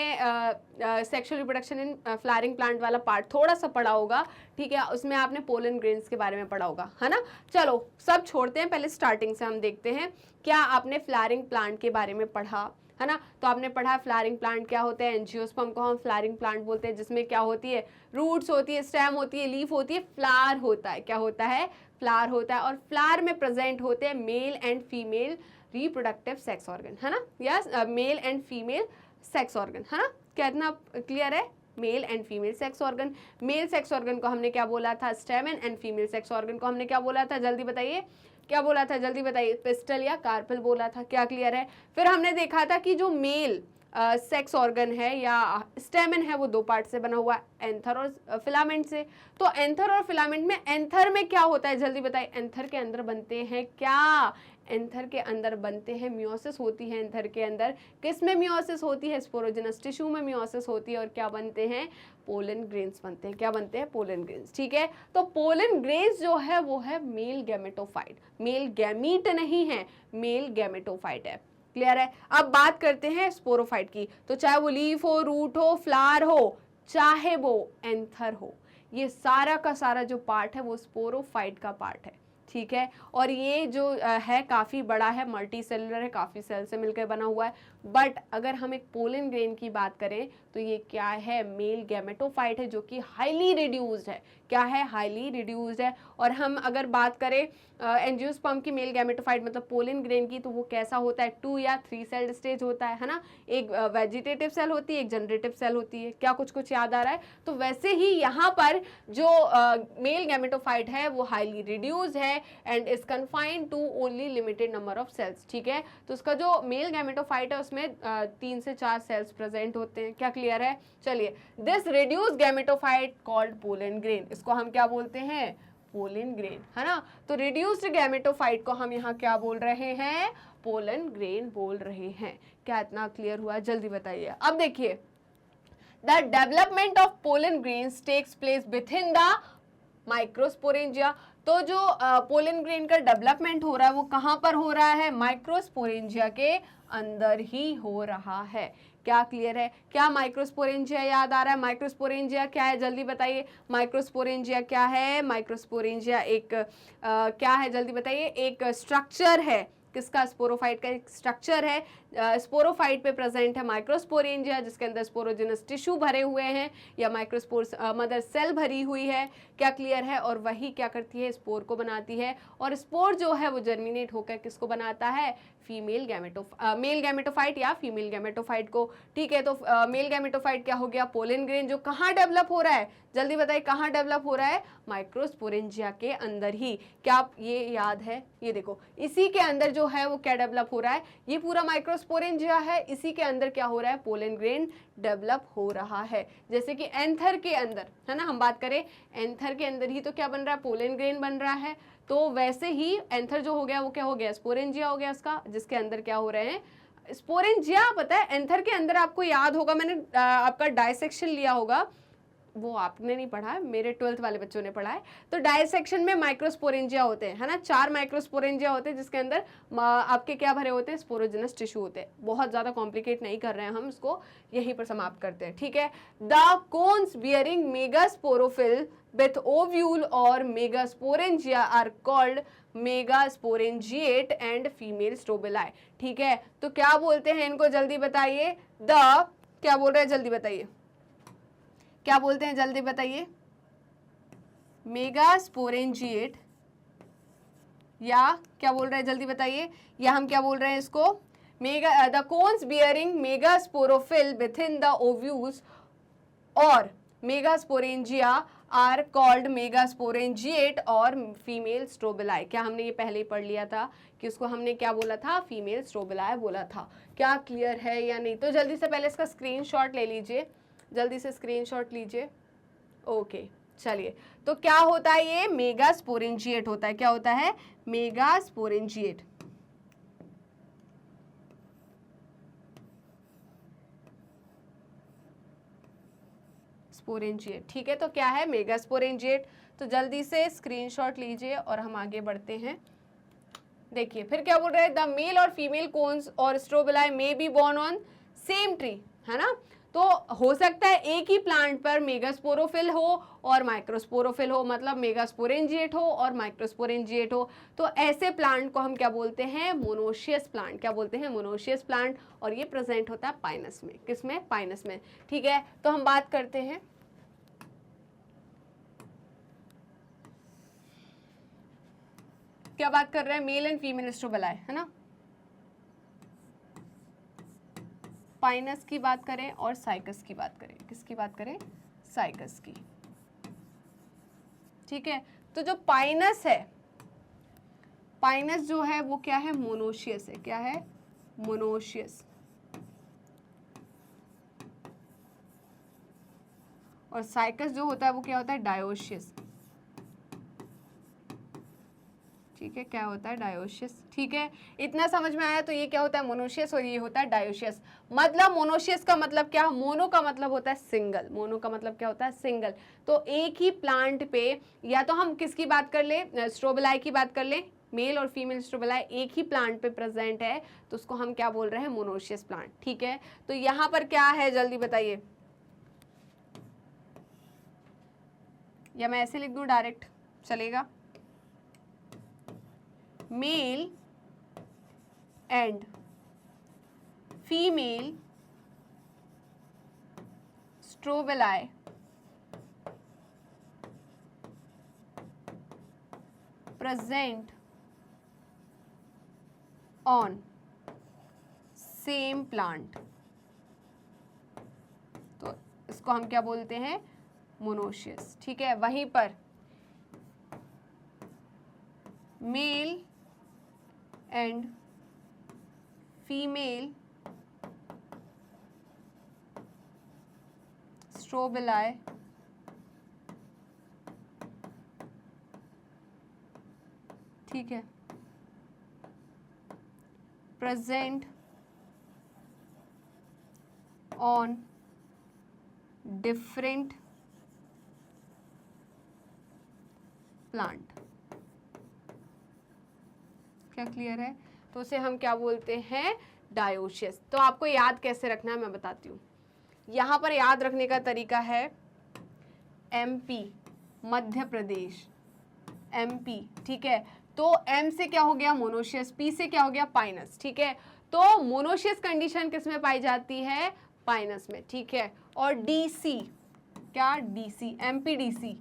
sexual reproduction in flowering plant वाला पार्ट थोड़ा सा पढ़ा होगा। ठीक है, उसमें आपने पोलन ग्रेन्स के बारे में पढ़ा होगा, है ना? चलो सब छोड़ते हैं, पहले स्टार्टिंग से हम देखते हैं। क्या आपने फ्लावरिंग प्लांट के बारे में पढ़ा, है ना? तो आपने पढ़ा फ्लावरिंग प्लांट क्या होते हैं? एंजियोस्पर्म को हम फ्लावरिंग प्लांट बोलते हैं, जिसमें क्या होती है? रूट्स होती है, स्टेम होती है, लीफ होती है, फ्लावर होता है। क्या होता है? फ्लावर होता है। और फ्लावर में प्रेजेंट होते हैं male and female reproductive sex organ, है ना? Yes, male and female sex organ, है ना? क्या इतना क्लियर है? Male and female sex organ. Male sex organ को हमने क्या बोला था? स्टेमन एंड फीमेल सेक्स ऑर्गन को हमने क्या बोला था? जल्दी बताइए। क्या बोला था? जल्दी बताइए। पिस्टल या कार्पल बोला था। क्या क्लियर है? फिर हमने देखा था कि जो मेल सेक्स ऑर्गन है या स्टेमन है वो 2 पार्ट से बना हुआ है, एंथर और फिलामेंट से। तो एंथर और फिलामेंट में, एंथर में क्या होता है? जल्दी बताइए। एंथर के अंदर बनते हैं क्या? एंथर के अंदर बनते हैं, मियोसिस होती है एंथर के अंदर। किस में मियोसिस होती है? स्पोरोजेनस टिश्यू में मियोसिस होती है। और क्या बनते हैं? पोलन ग्रेन्स बनते हैं। क्या बनते हैं? Pollen grains. ठीक है, तो पोलन ग्रेन्स जो है वो है मेल गैमेटोफाइट। मेल गैमीट नहीं है, मेल गैमेटोफाइट है। क्लियर है? अब बात करते हैं स्पोरोफाइट की। तो चाहे वो लीफ हो, रूट हो, फ्लावर हो, चाहे वो एंथर हो, ये सारा का सारा जो पार्ट है वो स्पोरोफाइट का पार्ट है। ठीक है। और ये जो है काफ़ी बड़ा है, मल्टी सेलुलर है, काफ़ी सेल से मिलकर बना हुआ है। बट अगर हम एक पोलन ग्रेन की बात करें तो ये क्या है, मेल गैमेटोफाइट है, जो कि हाईली रिड्यूस्ड है। क्या है, हाईली रिड्यूस्ड है। और हम अगर बात करें एंजियोस्पर्म की मेल गैमेटोफाइट मतलब पोलन ग्रेन की, तो वो कैसा होता है, 2 या 3 सेल्ड स्टेज होता है ना। एक वेजिटेटिव सेल होती है, एक जनरेटिव सेल होती है। क्या कुछ कुछ याद आ रहा है? तो वैसे ही यहाँ पर जो मेल गैमेटोफाइट है वो हाईली रिड्यूस्ड है and is confined to only limited number of cells. ठीक है, तो उसका जो मेल गैमेटोफाइट है उसमें 3 से 4 सेल्स प्रेजेंट होते हैं। क्या क्लियर है? चलिए, this reduced gametophyte called pollen grain, इसको हम क्या बोलते हैं, पोलन ग्रेन, है ना। तो रिड्यूस्ड गैमेटोफाइट को हम यहाँ क्या बोल रहे हैं, पोलन ग्रेन बोल रहे हैं। क्या इतना क्लियर हुआ? जल्दी बताइए। अब देखिए, the development of pollen grains takes place within the microsporangia. तो जो पोलन ग्रेन का डेवलपमेंट हो रहा है वो कहाँ पर हो रहा है, माइक्रोस्पोरेंजिया के अंदर ही हो रहा है। क्या क्लियर है? क्या माइक्रोस्पोरेंजिया याद आ रहा है? माइक्रोस्पोरेंजिया क्या है, जल्दी बताइए। माइक्रोस्पोरेंजिया क्या है? माइक्रोस्पोरेंजिया एक क्या है, जल्दी बताइए। एक स्ट्रक्चर है, किसका, स्पोरोफाइट का एक स्ट्रक्चर है। स्पोरोफाइट पे प्रेजेंट है माइक्रोस्पोरेंजिया, जिसके अंदर स्पोरोजिनस टिश्यू भरे हुए हैं या माइक्रोस्पोर्स मदर सेल भरी हुई है। क्या क्लियर है? और वही क्या करती है, स्पोर को बनाती है। और स्पोर जो है वो जर्मिनेट होकर किसको बनाता है, फीमेल मेल गैमेटोफाइट या फीमेल गैमेटोफाइट को। ठीक है, तो मेल गैमेटोफाइट क्या हो गया, पोलन ग्रेन, जो कहाँ डेवलप हो रहा है, जल्दी बताइए कहाँ डेवलप हो रहा है, माइक्रोस्पोरेंजिया के अंदर ही। क्या आप ये याद है? ये देखो, इसी के अंदर जो है वो क्या डेवलप हो रहा है, ये पूरा माइक्रोस्पोरेंजिया है, इसी के अंदर क्या हो रहा है, पोलन ग्रेन डेवलप हो रहा है। जैसे कि एंथर के अंदर, है ना, हम बात करें एंथर के अंदर ही तो क्या बन रहा है, पोलन ग्रेन बन रहा है। तो वैसे ही एंथर जो हो गया वो क्या हो गया, स्पोरेंजिया हो गया उसका, जिसके अंदर क्या हो रहे हैं, स्पोरेंजिया। पता है एंथर के अंदर आपको याद होगा, मैंने आपका डायसेक्शन लिया होगा, वो आपने नहीं पढ़ा है, मेरे 12th वाले बच्चों ने पढ़ा है। तो डायसेक्शन में माइक्रोस्पोरेंजिया होते हैं, है ना, 4 माइक्रोस्पोरेंजिया होते हैं, जिसके अंदर आपके क्या भरे होते हैं, स्पोरोजिनस टिश्यू होते हैं। बहुत ज़्यादा कॉम्प्लिकेट नहीं कर रहे हैं हम इसको, यहीं पर समाप्त करते हैं। ठीक है, the cones bearing megasporophyll with ovule और megasporangia are called megasporangiate and female strobili. ठीक है, तो क्या बोलते हैं इनको, जल्दी बताइए। क्या बोल रहे हैं, जल्दी बताइए, क्या बोलते हैं, जल्दी बताइए। मेगास्पोरेंजिएट या क्या बोल रहे हैं, जल्दी बताइए। या हम क्या बोल रहे हैं इसको, the cones bearing megasporophyll within the ovules और मेगास्पोरेंजिया आर कॉल्ड मेगास्पोरेंजिएट और फीमेल स्ट्रोबिलाई। क्या हमने ये पहले ही पढ़ लिया था कि उसको हमने क्या बोला था, फीमेल स्ट्रोबिलाई बोला था। क्या क्लियर है या नहीं? तो जल्दी से पहले इसका स्क्रीनशॉट ले लीजिए, जल्दी से स्क्रीनशॉट लीजिए। ओके, चलिए, तो क्या होता है, ये मेगास्पोरेंजिएट होता है। क्या होता है, मेगास्पोरेंजिएट। स्पोरेंजिएट, ठीक है, तो क्या है, मेगास्पोरेंजिएट। तो जल्दी से स्क्रीनशॉट लीजिए और हम आगे बढ़ते हैं। देखिए फिर क्या बोल रहे हैं, द मेल और फीमेल कोन्स और strobili may be borne on same tree, है ना। तो हो सकता है एक ही प्लांट पर मेगास्पोरोफिल हो और माइक्रोस्पोरोफिल हो, मतलब मेगास्पोरेंजिएट हो और माइक्रोस्पोरेंजिएट हो। तो ऐसे प्लांट को हम क्या बोलते हैं, मोनोशियस प्लांट। क्या बोलते हैं, मोनोशियस प्लांट। और ये प्रेजेंट होता है पाइनस में, किसमें, पाइनस में। ठीक है, तो हम बात करते हैं, क्या बात कर रहे हैं, मेल एंड फीमेल स्ट्रोबिलाई, है ना। पाइनस की बात करें और साइकस की बात करें, किसकी बात करें, साइकस की। ठीक है, तो जो पाइनस है, पाइनस जो है वो क्या है, मोनोशियस है। क्या है, मोनोशियस। और साइकस जो होता है वो क्या होता है, डायोशियस। ठीक है, क्या होता है, डायोशियस। ठीक है, इतना समझ में आया। तो ये क्या होता है, मोनोशियस, और ये होता है डायोशियस। मतलब मोनोशियस का मतलब क्या, मोनो का मतलब होता है सिंगल, मोनो का मतलब क्या होता है, सिंगल। तो एक ही प्लांट पे, या तो हम किसकी बात कर ले, स्ट्रोबिलाई की बात कर ले, मेल और फीमेल स्ट्रोबिलाई एक ही प्लांट पे प्रेजेंट है, तो उसको हम क्या बोल रहे हैं, मोनोशियस प्लांट। ठीक है, तो यहाँ पर क्या है, जल्दी बताइए, या मैं ऐसे लिख दूं डायरेक्ट, चलेगा। Male and female strobili present on same plant, तो इसको हम क्या बोलते हैं, मोनोशियस। ठीक है, वहीं पर मेल एंड फीमेल स्ट्रोबिलाई ठीक है, प्रेजेंट ऑन डिफरेंट प्लांट। क्या क्लियर है? तो उसे हम क्या बोलते हैं, डायोशियस। तो आपको याद कैसे रखना है मैं बताती हूँ। यहाँ पर याद रखने का तरीका है MP, मध्य प्रदेश, MP। ठीक है, तो M से क्या हो गया, मोनोशियस, P से क्या हो गया, पाइनस। ठीक है, तो मोनोशियस कंडीशन किस में पाई जाती है, पाइनस में। ठीक है, और DC क्या, DC, MPDC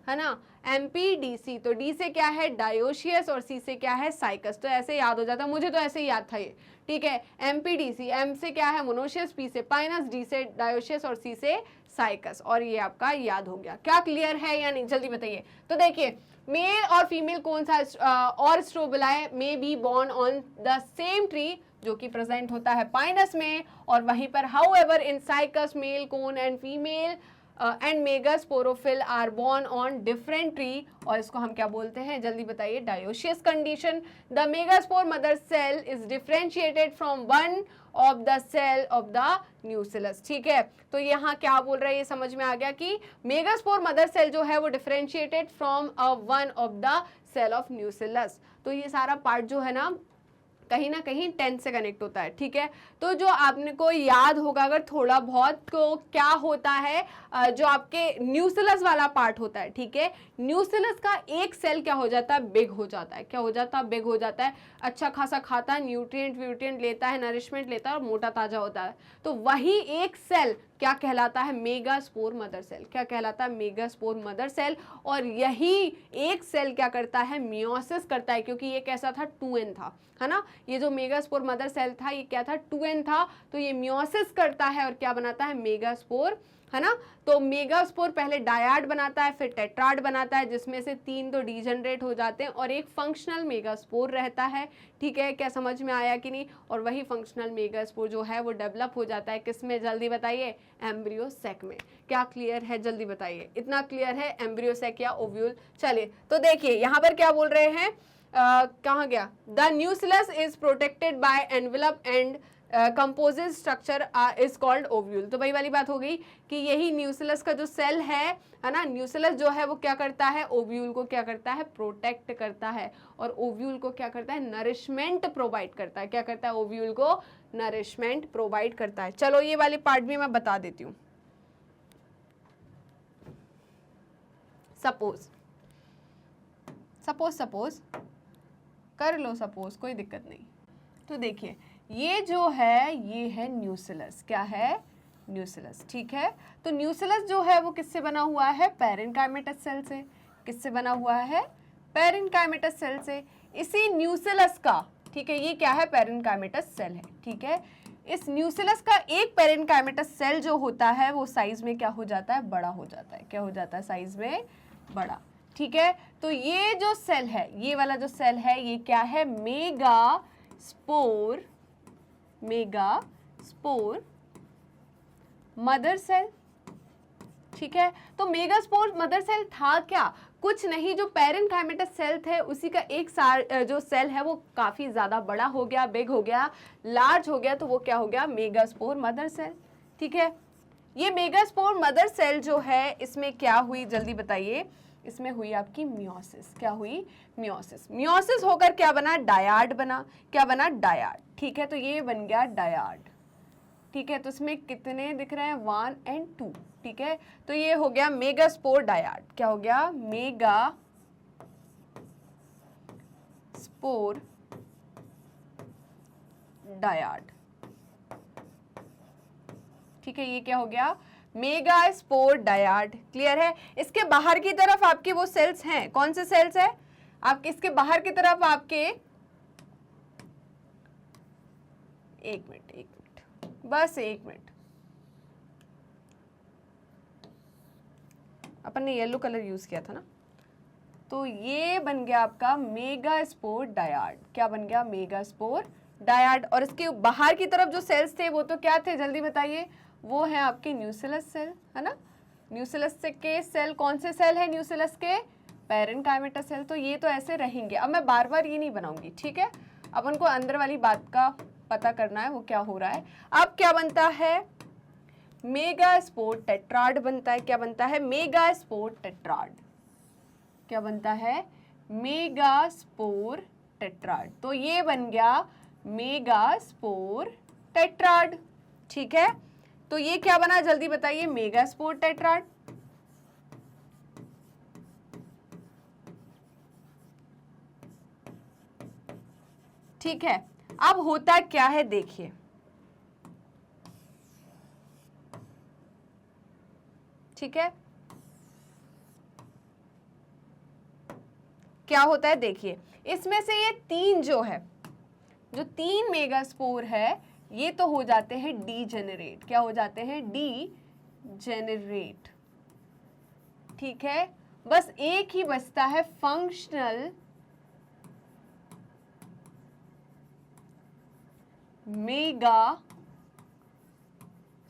है ना, MPDC। तो D से क्या है, डायोशियस, और C से क्या है, साइकस। तो ऐसे याद हो जाता, मुझे तो ऐसे ही याद था ये। ठीक है, MPDC, M से क्या है, मोनोशियस, P से पाइनस, D से डायोशियस और C से साइकस। और ये आपका याद हो गया। क्या क्लियर है या नहीं, जल्दी बताइए। तो देखिए, मेल और फीमेल कौन सा और स्ट्रोबिलाई में be born on the same tree, जो कि प्रेजेंट होता है पाइनस में, और वहीं पर however in Cycas male cone and female and megasporophyll are borne on different tree, और इसको हम क्या बोलते हैं, जल्दी बताइए, dioecious condition. The megaspore mother cell is differentiated from one of the cell of the nucellus. ठीक है, तो यहाँ क्या बोल रहा है, ये समझ में आ गया कि मेगास्पोर मदर सेल जो है वो differentiated from one of the cell of nucellus. तो ये सारा पार्ट जो है ना कहीं ना कहीं 10 से कनेक्ट होता है। ठीक है, तो जो आपने को याद होगा अगर थोड़ा बहुत, तो क्या होता है, जो आपके न्यूसिलस वाला पार्ट होता है, ठीक है, न्यूसिलस का एक सेल क्या हो जाता है, बिग हो जाता है। क्या हो जाता है, बिग हो जाता है, अच्छा खासा खाता है, न्यूट्रिएंट व्यूट्रिएंट लेता है, नरिशमेंट लेता है और मोटा ताजा होता है। तो वही एक सेल क्या कहलाता है, मेगास्पोर मदर सेल। क्या कहलाता है, मेगास्पोर मदर सेल। और यही एक सेल क्या करता है, मियोसिस करता है, क्योंकि ये कैसा था, 2n था, है ना। ये जो मेगास्पोर मदर सेल था ये क्या था, 2n था। तो ये मियोसिस करता है और क्या बनाता है, मेगास्पोर, है ना। तो मेगास्पोर पहले डायाड बनाता है, फिर टेट्राड बनाता है, जिसमें से 3 तो डीजनरेट हो जाते हैं और एक फंक्शनल मेगास्पोर रहता है। ठीक है, क्या समझ में आया कि नहीं। और वही फंक्शनल मेगास्पोर जो है वो डेवलप हो जाता है किस में, जल्दी बताइए, एम्ब्रियो सैक में। क्या क्लियर है, जल्दी बताइए। इतना क्लियर है, एम्ब्रियो सैक या ओव्यूल। चलिए, तो देखिए यहाँ पर क्या बोल रहे हैं, कहाँ गया, the न्यूसिलस is protected by envelope and composite structure is called ovule. तो वही वाली बात हो गई कि यही न्यूसिलस का जो सेल है ना, न्यूसिलस जो है वो क्या करता है, ओव्यूल को क्या करता है, प्रोटेक्ट करता है, और ओव्यूल को क्या करता है, नरिशमेंट प्रोवाइड करता है। क्या करता है, ओव्यूल को नरिशमेंट प्रोवाइड करता है। चलो ये वाली पार्ट भी मैं बता देती हूँ। सपोज कर लो, सपोज, कोई दिक्कत नहीं। तो देखिए ये जो है ये है न्यूसिलस। क्या है, न्यूसिलस। ठीक है, तो न्यूसिलस जो है वो किससे बना हुआ है, पैरेन्काइमेटस सेल से। किससे बना हुआ है, पैरेन्काइमेटस सेल से। इसी न्यूसिलस का, ठीक है, ये क्या है, पैरेन्काइमेटस सेल है। ठीक है, इस न्यूसिलस का एक पैरेन्काइमेटस सेल जो होता है वो साइज में क्या हो जाता है, बड़ा हो जाता है। क्या हो जाता है, साइज में बड़ा। ठीक है, तो ये जो सेल है, ये वाला जो सेल है ये क्या है, मेगास्पोर मदर सेल। ठीक है, तो मेगास्पोर मदर सेल था क्या, कुछ नहीं, जो पैरेन्काइमेटस सेल थे उसी का एक जो सेल है वो काफी ज्यादा बड़ा हो गया, बिग हो गया, लार्ज हो गया, तो वो क्या हो गया, मेगास्पोर मदर सेल। ठीक है, ये मेगास्पोर मदर सेल जो है इसमें क्या हुई, जल्दी बताइए, इसमें हुई आपकी मियोसिस। क्या हुई, मियोसिस। मियोसिस होकर क्या बना, डायाड बना। क्या बना, डायाड। ठीक है, तो ये बन गया डायाड। ठीक है, तो इसमें कितने दिख रहे हैं, 1 और 2। ठीक है, तो ये हो गया मेगास्पोर डायाड। क्या हो गया, मेगा स्पोर डायड। ठीक है, ये क्या हो गया, मेगा स्पोर डायड। क्लियर है। इसके बाहर की तरफ आपके वो सेल्स हैं, कौन से सेल्स है आपके इसके बाहर की तरफ आपके, एक मिनट बस एक मिनट, अपन ने येलो कलर यूज किया था ना, तो ये बन गया आपका मेगा स्पोर डायड। क्या बन गया, मेगा स्पोर डायड। और इसके बाहर की तरफ जो सेल्स थे वो तो क्या थे, जल्दी बताइए, वो है आपके न्यूक्लियस सेल, है ना। न्यूक्लियस के सेल कौन से सेल है न्यूक्लियस के, पैरेनकाइमेटा सेल। तो ये तो ऐसे रहेंगे। अब मैं बार बार ये नहीं बनाऊंगी, ठीक है, अपन को अंदर वाली बात का पता करना है वो क्या हो रहा है। अब क्या बनता है, मेगा स्पोर टेट्राड बनता है। क्या बनता है, मेगा स्पोर टेट्राड। क्या बनता है, मेगा स्पोर टेट्राड। तो ये बन गया मेगा स्पोर टेट्राड। ठीक है, तो ये क्या बना जल्दी बताइए, मेगा स्पोर टेट्राड। ठीक है, अब होता क्या है देखिए, ठीक है, क्या होता है देखिए, इसमें से ये तीन जो है, जो तीन मेगास्पोर है, ये तो हो जाते हैं डीजेनरेट। क्या हो जाते हैं, डीजेनरेट। ठीक है, बस एक ही बचता है फंक्शनल मेगा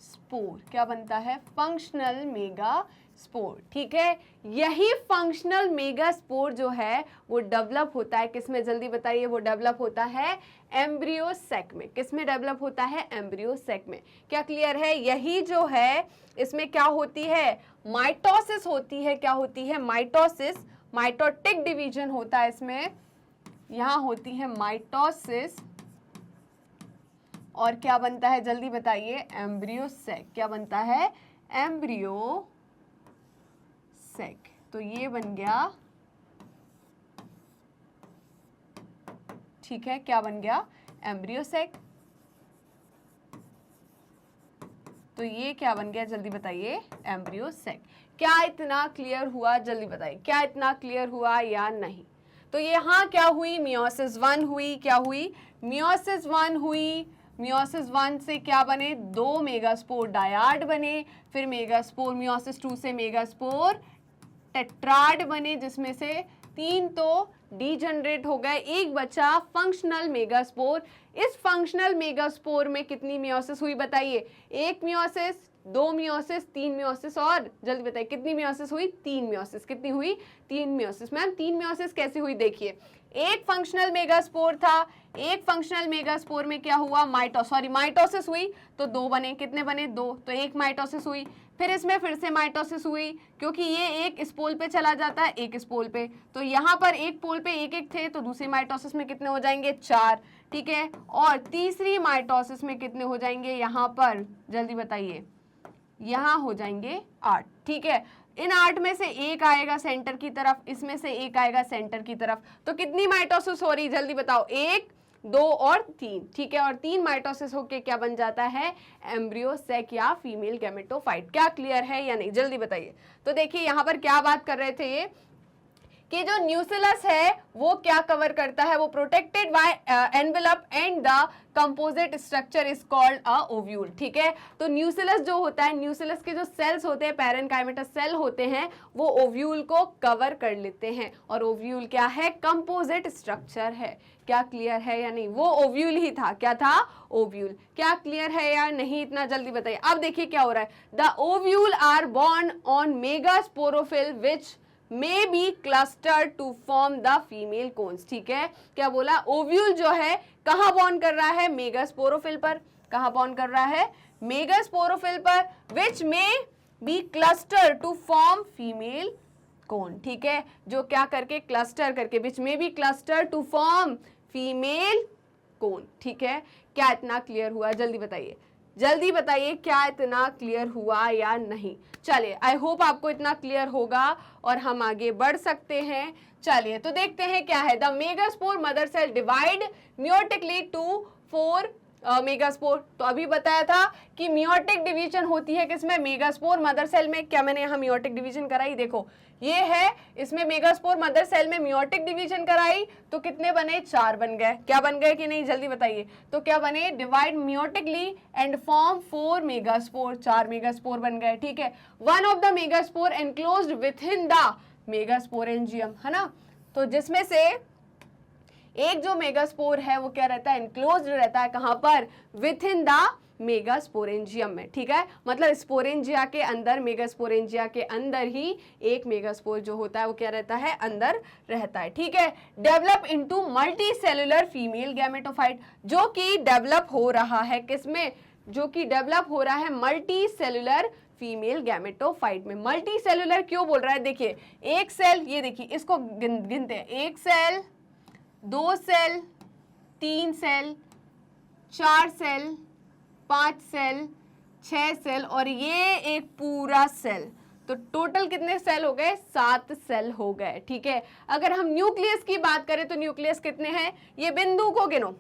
स्पोर। क्या बनता है, फंक्शनल मेगा स्पोर। ठीक है, यही फंक्शनल मेगा स्पोर जो है वो डेवलप होता है किसमें, जल्दी बताइए, वो डेवलप होता है एम्ब्रियो सैक में। किसमें डेवलप होता है, एम्ब्रियो सैक में। क्या क्लियर है, यही जो है इसमें क्या होती है, माइटोसिस होती है। क्या होती है, माइटोसिस, माइटोटिक डिवीजन होता है इसमें, यहां होती है माइटोसिस। और क्या बनता है जल्दी बताइए, एम्ब्रियो सैक। क्या बनता है, एम्ब्रियो सैक। तो ये बन गया, ठीक है, क्या बन गया, एम्ब्रियो सैक। तो ये क्या बन गया जल्दी बताइए, एम्ब्रियो सैक। क्या इतना क्लियर हुआ, जल्दी बताइए, क्या इतना क्लियर हुआ या नहीं। तो यहाँ क्या हुई, मियोसिस 1 हुई। क्या हुई, मियोसिस 1 हुई। मियोसिस 1 से क्या बने, 2 मेगास्पोर डायड बने। फिर मेगास्पोर, मियोसिस 2 से मेगास्पोर टेट्राड बने, जिसमें से 3 तो डीजनरेट हो गए, एक बचा फंक्शनल मेगास्पोर। इस फंक्शनल मेगास्पोर में कितनी मियोसिस हुई बताइए, 1 मियोसिस, 2 मियोसिस, 3 मियोसिस, और जल्दी बताइए कितनी मियोसिस हुई, 3 मियोसिस। कितनी हुई, 3 मियोसिस। मैम 3 मियोसिस कैसे हुई, देखिए, एक फंक्शनल मेगास्पोर था, एक फंक्शनल मेगास्पोर में क्या हुआ, माइटोसिस हुई, तो 2 बने। कितने बने, 2, तो एक माइटोसिस हुई। फिर इसमें फिर से माइटोसिस हुई, क्योंकि ये एक स्पोल पे चला जाता है, एक स्पोल पे, तो यहाँ पर एक पोल पे एक थे, तो दूसरी माइटोसिस में कितने हो जाएंगे, 4। ठीक है, और तीसरी माइटोसिस में कितने हो जाएंगे, यहाँ पर जल्दी बताइए, यहाँ हो जाएंगे 8। ठीक है, इन 8 में से एक आएगा सेंटर की तरफ, इसमें से एक आएगा सेंटर की तरफ। तो कितनी माइटोसिस हो रही, जल्दी बताओ, 1, 2 और 3। ठीक है, और 3 माइटोसिस होके क्या बन जाता है, एम्ब्रियो सैक या फीमेल गैमेटोफाइट। क्या क्लियर है या नहीं, जल्दी बताइए। तो देखिए यहाँ पर क्या बात कर रहे थे ये, कि जो न्यूक्लियस है वो क्या कवर करता है, वो protected by envelope and the composite structure is called a ovule. ठीक है, तो न्यूक्लियस जो होता है, न्यूक्लियस के जो सेल्स होते हैं, पैरेनकाइमेटा सेल होते हैं, वो ओव्यूल को कवर कर लेते हैं। और ओव्यूल क्या है, कंपोजिट स्ट्रक्चर है। क्या क्लियर है या नहीं, वो ओव्यूल ही था। क्या था, ओव्यूल। क्या क्लियर है या नहीं, इतना जल्दी बताइए। अब देखिए क्या हो रहा है, the ovule are borne on megasporophyll which may be clustered to form the female cones। ठीक है, क्या बोला, ओव्यूल जो है कहाँ बॉर्न कर रहा है, मेगास्पोरोफिल पर। कहाँ बॉर्न कर रहा है, मेगास्पोरोफिल पर, which may be clustered to form female cone। ठीक है, जो क्या करके, क्लस्टर करके, which may be clustered to form female cone। ठीक है, क्या इतना क्लियर हुआ, जल्दी बताइए। जल्दी बताइए क्या इतना क्लियर हुआ या नहीं। चलिए, आई होप आपको इतना क्लियर होगा और हम आगे बढ़ सकते हैं। चलिए तो देखते हैं क्या है। The megaspore mother cell divide meiotically to 4 megaspore. तो अभी बताया था कि मियोटिक डिवीजन होती है किसमें, मेगास्पोर मदर सेल में। क्या मैंने यहाँ मियोटिक डिवीजन कराई, देखो ये है, इसमें मेगास्पोर मदर सेल में मियोटिक डिवीजन कराई तो कितने बने, 4 बन गए। क्या बन गए कि नहीं, जल्दी बताइए। तो क्या बने, divide meiotically and form 4 megaspore, 4 megaspore बन गए। ठीक है, one of the megaspore enclosed with in the megasporangium, है ना। तो जिसमें से एक जो मेगास्पोर है वो क्या रहता है, एनक्लोज्ड रहता है, कहां पर, विद इन द मेगास्पोरेंजियम में। ठीक है, मतलब स्पोरेंजिया के अंदर, मेगास्पोरेंजिया के अंदर ही एक मेगास्पोर जो होता है वो क्या रहता है, अंदर रहता है। ठीक है, develop into multi cellular female gametophyte, जो कि डेवलप हो रहा है किसमें, जो कि डेवलप हो रहा है मल्टी सेलुलर फीमेल गैमेटोफाइट में। मल्टी सेलुलर क्यों बोल रहा है, देखिए एक सेल, ये देखिए इसको गिनते हैं, 1 cell, 2 cell, 3 cell, 4 cell, 5 cell, 6 cell और ये एक पूरा सेल। तो टोटल कितने सेल हो गए, 7 सेल हो गए। ठीक है, अगर हम न्यूक्लियस की बात करें तो न्यूक्लियस कितने हैं, ये बिंदु को गिनो,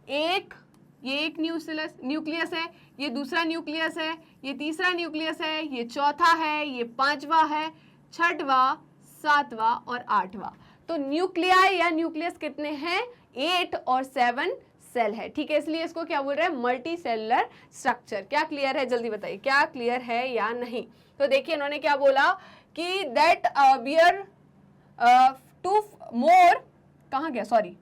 ये एक न्यूक्लियस है, ये दूसरा न्यूक्लियस है, ये तीसरा न्यूक्लियस है, ये चौथा है, ये 5वां है, 6वां, 7वां और 8वां। तो न्यूक्लियाई या न्यूक्लियस कितने हैं, 8 और 7 सेल है। ठीक है, इसलिए इसको क्या बोल रहे हैं, मल्टी सेलुलर स्ट्रक्चर। क्या क्लियर है, जल्दी बताइए क्या क्लियर है या नहीं। तो देखिए इन्होंने क्या बोला कि दैट बियर टू मोर, कहाँ गया, सॉरी,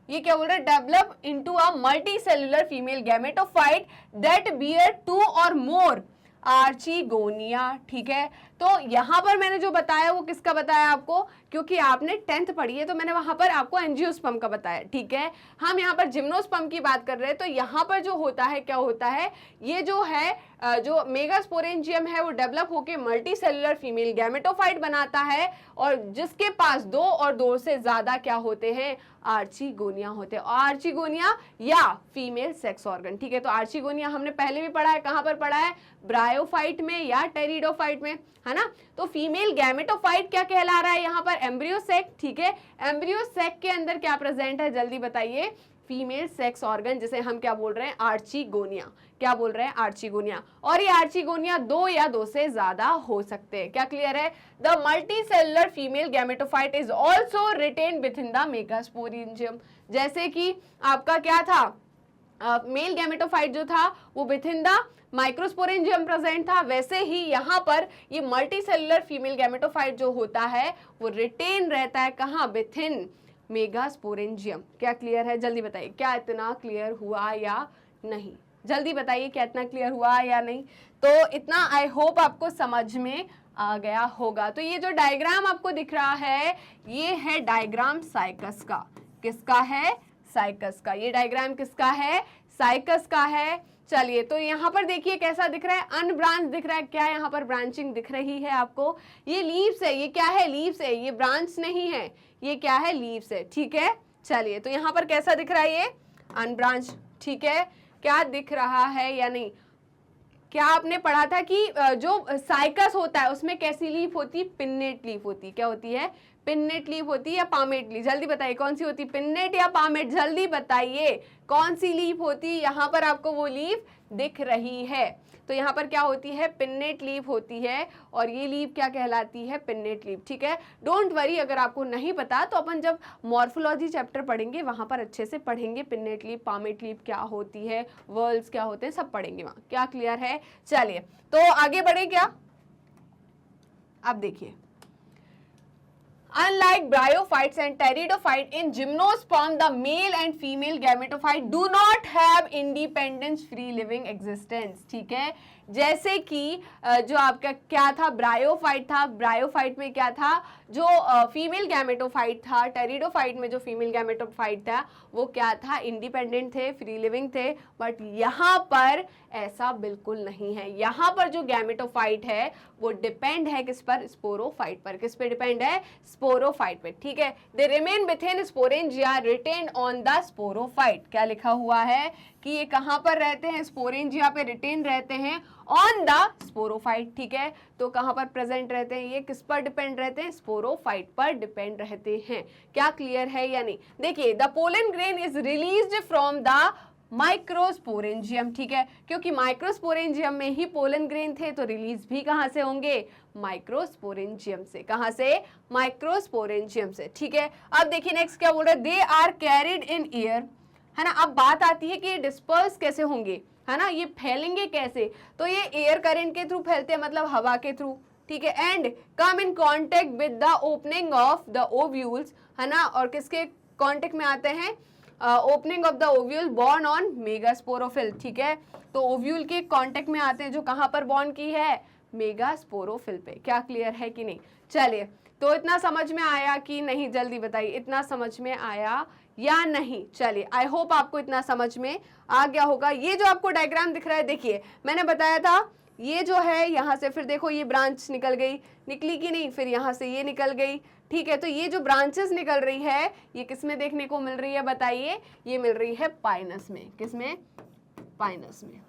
ये क्या बोल रहे हैं, develop into a multicellular female gametophyte that bear 2 और मोर आर्चिगोनिया। ठीक है, तो यहां पर मैंने जो बताया वो किसका बताया आपको, क्योंकि आपने 10th पढ़ी है तो मैंने वहां पर आपको एंजियोस्पर्म का बताया। ठीक है, हम यहाँ पर जिम्नोस्पर्म की बात कर रहे हैं। तो यहाँ पर जो होता है, क्या होता है, ये जो है जो मेगास्पोरेंजियम है वो डेवलप होकर मल्टी सेलुलर फीमेल गैमेटोफाइट बनाता है, और जिसके पास 2 और 2 से ज्यादा क्या होते हैं, आर्चिगोनिया होते हैं। आर्चिगोनिया या फीमेल सेक्स ऑर्गन। ठीक है, तो आर्चिगोनिया हमने पहले भी पढ़ा है, कहां पर पढ़ा है, ब्रायोफाइट में या टेरिडोफाइट में, है ना। तो फीमेल गैमेटोफाइट क्या कहला रहा है यहाँ पर, एम्ब्रियो सेक। ठीक है, एम्ब्रियो सेक के अंदर क्या प्रेजेंट है, जल्दी बताइए, फीमेल सेक्स ऑर्गन, जिसे हम क्या बोल रहे हैं, आर्चिगोनिया। क्या बोल रहे हैं, आर्चिगोनिया। और ये आर्चिगोनिया 2 या 2 से ज्यादा हो सकते हैं। क्या क्लियर है, the multicellular female gametophyte is also retain within the megasporangium. जैसे कि आपका क्या था, मेल गैमेटोफाइट जो था वो with in the microsporangium present था, वैसे ही यहाँ पर ये मल्टी सेलुलर फीमेल गैमेटोफाइट जो होता है वो रिटेन रहता है, कहाँ, विद इन मेगास्पोरेंजियम। क्या क्लियर है, जल्दी बताइए क्या इतना क्लियर हुआ या नहीं, जल्दी बताइए क्या इतना क्लियर हुआ या नहीं। तो इतना आई होप आपको समझ में आ गया होगा। तो ये जो डायग्राम आपको दिख रहा है ये है डायग्राम साइकस का। किसका है, साइकस का। ये डायग्राम किसका है, साइकस का है। चलिए तो यहाँ पर देखिए कैसा दिख रहा है, अनब्रांच दिख रहा है। क्या यहाँ पर ब्रांचिंग दिख रही है आपको, ये लीव्स है, ये क्या है, लीव्स है, ये ब्रांच नहीं है, ये क्या है, लीव्स है। ठीक है, चलिए तो यहाँ पर कैसा दिख रहा है, ये अनब्रांच। ठीक है, क्या दिख रहा है या नहीं। क्या आपने पढ़ा था कि जो साइकस होता है उसमें कैसी लीफ होती है, पिन्नेट लीफ होती है। क्या होती है, पिन्नेट लीफ होती है या पामेट लीफ, जल्दी बताइए कौन सी होती है, पिन्नेट या पामेट, जल्दी बताइए कौन सी लीफ होती है। यहाँ पर आपको वो लीफ दिख रही है, तो यहाँ पर क्या होती है, पिन्नेट लीफ होती है, और ये लीफ क्या कहलाती है, पिन्नेट लीफ। ठीक है, डोंट वरी, अगर आपको नहीं पता तो अपन जब मॉर्फोलॉजी चैप्टर पढ़ेंगे वहां पर अच्छे से पढ़ेंगे, पिन्नेट लीफ, पामेट लीफ क्या होती है, वर्ल्स क्या होते हैं, सब पढ़ेंगे वहां। क्या क्लियर है, चलिए तो आगे बढ़े क्या। अब देखिए, unlike bryophytes and pteridophyte, in gymnosperm the male and female gametophyte do not have independent free living existence। ठीक है, जैसे कि जो आपका क्या था, ब्रायोफाइट था, ब्रायोफाइट में क्या था, जो फीमेल गैमेटोफाइट था, टेरिडोफाइट में जो फीमेल गैमेटोफाइट था वो क्या था, इंडिपेंडेंट थे, फ्री लिविंग थे। बट यहाँ पर ऐसा बिल्कुल नहीं है, यहाँ पर जो गैमेटोफाइट है वो डिपेंड है किस पर, स्पोरोफाइट पर। किस पे डिपेंड है, स्पोरोफाइट पे, ठीक है। They remain within sporangia retain on the sporophyte. क्या लिखा हुआ है कि ये कहां पर रहते हैं, स्पोरेंजिया पे रिटेन रहते हैं ऑन द स्पोरोफाइट, ठीक है। तो कहां पर प्रेजेंट रहते हैं, ये किस पर डिपेंड रहते हैं, स्पोरोफाइट पर डिपेंड रहते हैं। क्या क्लियर है या नहीं? देखिए, the pollen grain is released from the microsporangium, ठीक है, क्योंकि माइक्रोस्पोरेंजियम में ही पोलन ग्रेन थे, तो रिलीज भी कहां से होंगे, माइक्रोस्पोरेंजियम से। कहां से, माइक्रोस्पोरेंजियम से, ठीक है। अब देखिए नेक्स्ट क्या बोल रहे हैं, they are carried in air, है ना। अब बात आती है कि ये डिस्पर्स कैसे होंगे, है ना, ये फैलेंगे कैसे, तो ये एयर करंट के थ्रू फैलते हैं, मतलब हवा के थ्रू, ठीक है। And come in contact with the opening of the ovules, है ना, और किसके कांटेक्ट में आते हैं, opening of the ovule born on megasporophyll, ठीक है। तो ओव्यूल के कांटेक्ट में आते हैं, जो कहां पर बॉर्न की है, मेगास्पोरोफिल पे। क्या क्लियर है कि नहीं? चलिए, तो इतना समझ में आया कि नहीं, जल्दी बताइए, इतना समझ में आया या नहीं? चलिए, आई होप आपको इतना समझ में आ गया होगा। ये जो आपको डायग्राम दिख रहा है, देखिए मैंने बताया था, ये जो है यहाँ से, फिर देखो ये ब्रांच निकल गई, निकली कि नहीं, फिर यहाँ से ये निकल गई, ठीक है। तो ये जो ब्रांचेस निकल रही है, ये किस में देखने को मिल रही है, बताइए? ये मिल रही है पाइनस में। किस में? पाइनस में।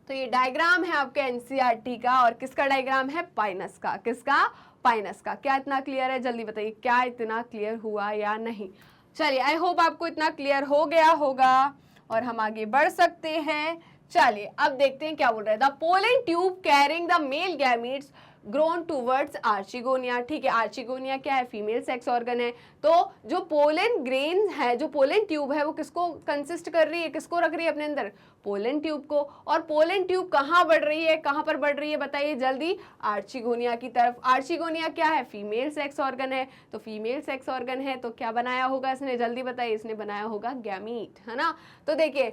तो ये डायग्राम है आपके एनसीईआरटी का, और किसका डायग्राम है, पाइनस का। किसका? पाइनस का। क्या इतना क्लियर है, जल्दी बताइए, क्या इतना क्लियर हुआ या नहीं? चलिए, आई होप आपको इतना क्लियर हो गया होगा और हम आगे बढ़ सकते हैं। चलिए, अब देखते हैं क्या बोल रहा है, the pollen tube carrying the male gametes grown towards archegonia, ठीक है। आर्चिगोनिया क्या है, फीमेल सेक्स ऑर्गन है। तो जो पोलन ग्रेन है, जो पोलन ट्यूब है, वो किसको कंसिस्ट कर रही है, किसको रख रही है अपने अंदर, पोलन ट्यूब को। और पोलन ट्यूब कहाँ बढ़ रही है, कहाँ पर बढ़ रही है, बताइए जल्दी, आर्चिगोनिया की तरफ। आर्चिगोनिया क्या है, फीमेल सेक्स ऑर्गन है। तो फीमेल सेक्स ऑर्गन है, तो क्या बनाया होगा इसने, जल्दी बताइए, इसने बनाया होगा गैमीट, है ना। तो देखिए,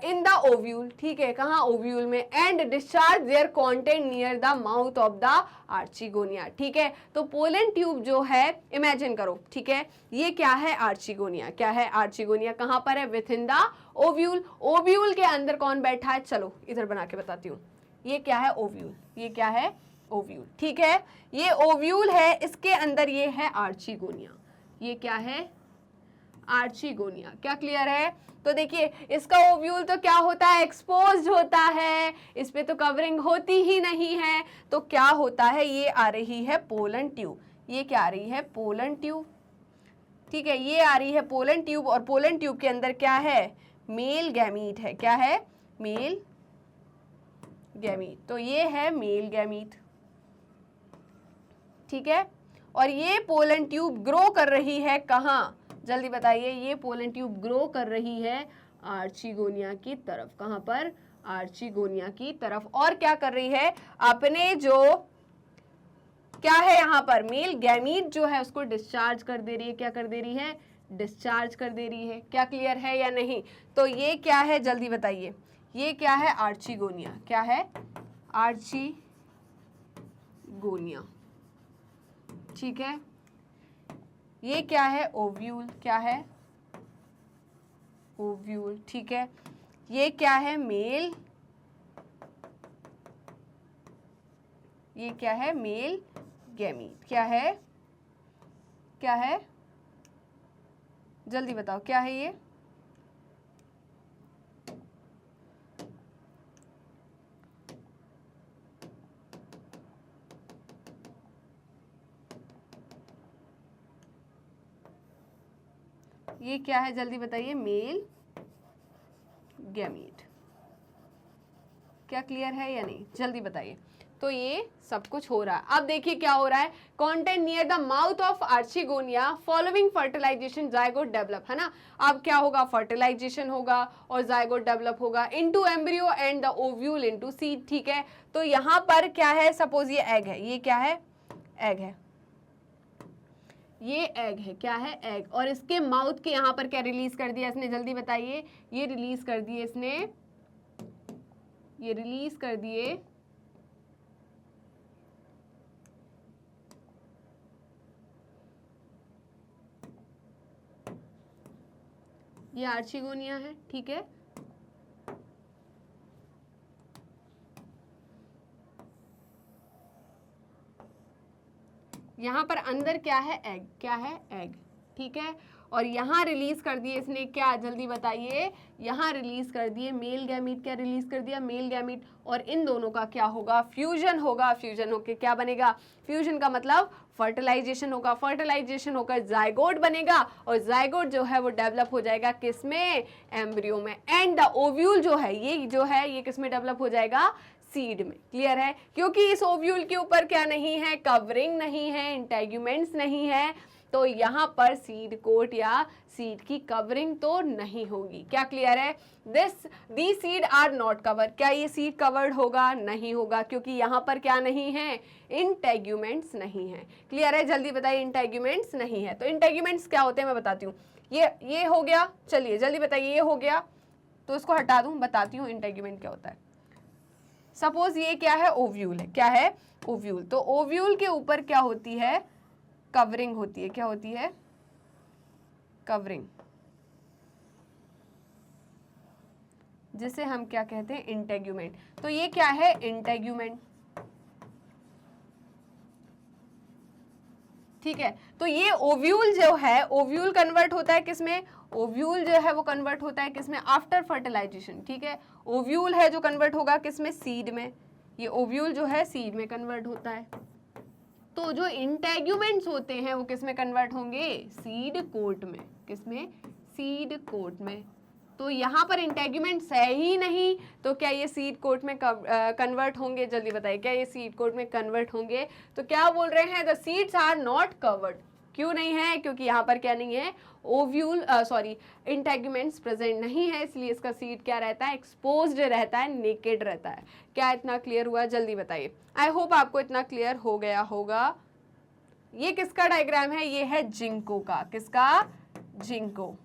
इन द ओव्यूल, ठीक है, कहाँ, ओव्यूल में, and discharge their content near the mouth of the archegonia, ठीक है। तो पोलन ट्यूब जो है, इमेजिन करो, ठीक है, ये क्या है, आर्चिगोनिया। क्या है, आर्चिगोनिया कहां पर है, with in the ovule. Ovule के अंदर कौन बैठा है, चलो इधर बना के बताती हूँ। ये क्या है, ओव्यूल। ये क्या है, ओव्यूल, ठीक है। ये ओव्यूल है, इसके अंदर ये है आर्चिगोनिया। ये क्या है, आर्चिगोनिया। क्या क्लियर है? तो देखिए, इसका ओव्यूल तो क्या होता है, एक्सपोज्ड होता है, इस पे तो कवरिंग होती ही नहीं है। तो क्या होता है, ये आ रही है पोलन ट्यूब। ये क्या आ रही है, पोलन ट्यूब, ठीक है। ये आ रही है पोलन ट्यूब, और पोलन ट्यूब के अंदर क्या है, मेल गैमीट है। क्या है, मेल गैमीट। तो ये है मेल गैमीट, ठीक है। और ये पोलन ट्यूब ग्रो कर रही है कहाँ, जल्दी बताइए, ये पोलन ट्यूब ग्रो कर रही है आर्चिगोनिया की तरफ। कहां पर, आर्चिगोनिया की तरफ। और क्या कर रही है, अपने जो क्या है यहाँ पर, मेल गैमीट जो है उसको डिस्चार्ज कर दे रही है। क्या कर दे रही है, डिस्चार्ज कर दे रही है। क्या क्लियर है या नहीं? तो ये क्या है, जल्दी बताइए, ये क्या है, आर्चिगोनिया। क्या है, आर्चिगोनिया, ठीक है। ये क्या है, ओव्यूल। क्या है, ओव्यूल, ठीक है। ये क्या है, मेल, ये क्या है, मेल गैमीट। क्या है, क्या है, जल्दी बताओ, क्या है ये, ये क्या है, जल्दी बताइए, मेल गैमीट। क्या क्लियर है या नहीं, जल्दी बताइए। तो ये सब कुछ हो रहा है। अब देखिए क्या हो रहा है, content near the mouth of archegonia following fertilisation zygote develop, है ना। अब क्या होगा, फर्टिलाइजेशन होगा और जाइगोट डेवलप होगा into embryo and the ovule into seed, ठीक है। तो यहाँ पर क्या है, सपोज ये एग है, ये क्या है, एग है, ये एग है। क्या है, एग। और इसके माउथ के यहाँ पर क्या रिलीज कर दिया इसने, जल्दी बताइए, ये रिलीज कर दिए इसने, ये रिलीज कर दिए ये आर्चिगोनिया है, ठीक है। यहाँ पर अंदर क्या है, एग, क्या है, एग, ठीक है। और यहाँ रिलीज कर दिए इसने क्या, जल्दी बताइए, यहाँ रिलीज कर दिए मेल गैमीट, क्या रिलीज कर दिया, मेल गैमीट, और इन दोनों का क्या होगा, फ्यूजन होगा। फ्यूजन होके क्या बनेगा, फ्यूजन का मतलब फर्टिलाइजेशन होगा, फर्टिलाइजेशन होकर जाइगोट बनेगा, और जाइगोट जो है वो डेवलप हो जाएगा किसमें, एम्ब्रियो में। एंड द ओव्यूल जो है, ये जो है ये किसमें डेवलप हो जाएगा, सीड में। क्लियर है, क्योंकि इस ओव्यूल के ऊपर क्या नहीं है, कवरिंग नहीं है, इंटेग्यूमेंट्स नहीं है, तो यहाँ पर सीड कोट या सीड की कवरिंग तो नहीं होगी। क्या क्लियर है, दी सीड आर नॉट कवर, क्या ये सीड कवर्ड होगा, नहीं होगा, क्योंकि यहाँ पर क्या नहीं है, इंटेग्यूमेंट्स नहीं है। क्लियर है, जल्दी बताइए, इंटेग्यूमेंट्स नहीं है। तो इंटेग्यूमेंट्स क्या होते हैं मैं बताती हूँ, ये हो गया, चलिए जल्दी बताइए, ये हो गया तो इसको हटा दूं, बताती हूँ इंटेग्यूमेंट क्या होता है। सपोज ये क्या है, ओव्यूल है, क्या है, ओव्यूल। तो ओव्यूल के ऊपर क्या होती है, कवरिंग होती है, क्या होती है, कवरिंग, जिसे हम क्या कहते हैं, इंटेग्यूमेंट। तो ये क्या है, इंटेग्यूमेंट, ठीक है। तो ये ओव्यूल जो है, ओव्यूल कन्वर्ट होता है किसमें, ओव्यूल जो है वो कन्वर्ट होता है किसमें, आफ्टर फर्टिलाइजेशन, ठीक है। ओव्यूल है जो कन्वर्ट होगा किसमें, सीड में। ये ओव्यूल जो है सीड में कन्वर्ट होता है। तो जो इंटेग्यूमेंट्स होते हैं वो किसमें कन्वर्ट होंगे, सीड कोट में, किसमें, सीड कोट में। तो यहाँ पर इंटेग्यूमेंट्स है ही नहीं, तो क्या ये सीड कोट में कन्वर्ट होंगे, जल्दी बताइए, क्या ये सीड कोट में कन्वर्ट होंगे। तो क्या बोल रहे हैं, the seeds are not covered, क्यों नहीं है, क्योंकि यहाँ पर क्या नहीं है, ओव्यूल इंटेग्यूमेंट्स प्रेजेंट नहीं है, इसलिए इसका सीड क्या रहता है, एक्सपोज्ड रहता है, नेकेड रहता है। क्या इतना क्लियर हुआ, जल्दी बताइए। आई होप आपको इतना क्लियर हो गया होगा। ये किसका डायग्राम है, ये है जिंको का, किसका, जिंको,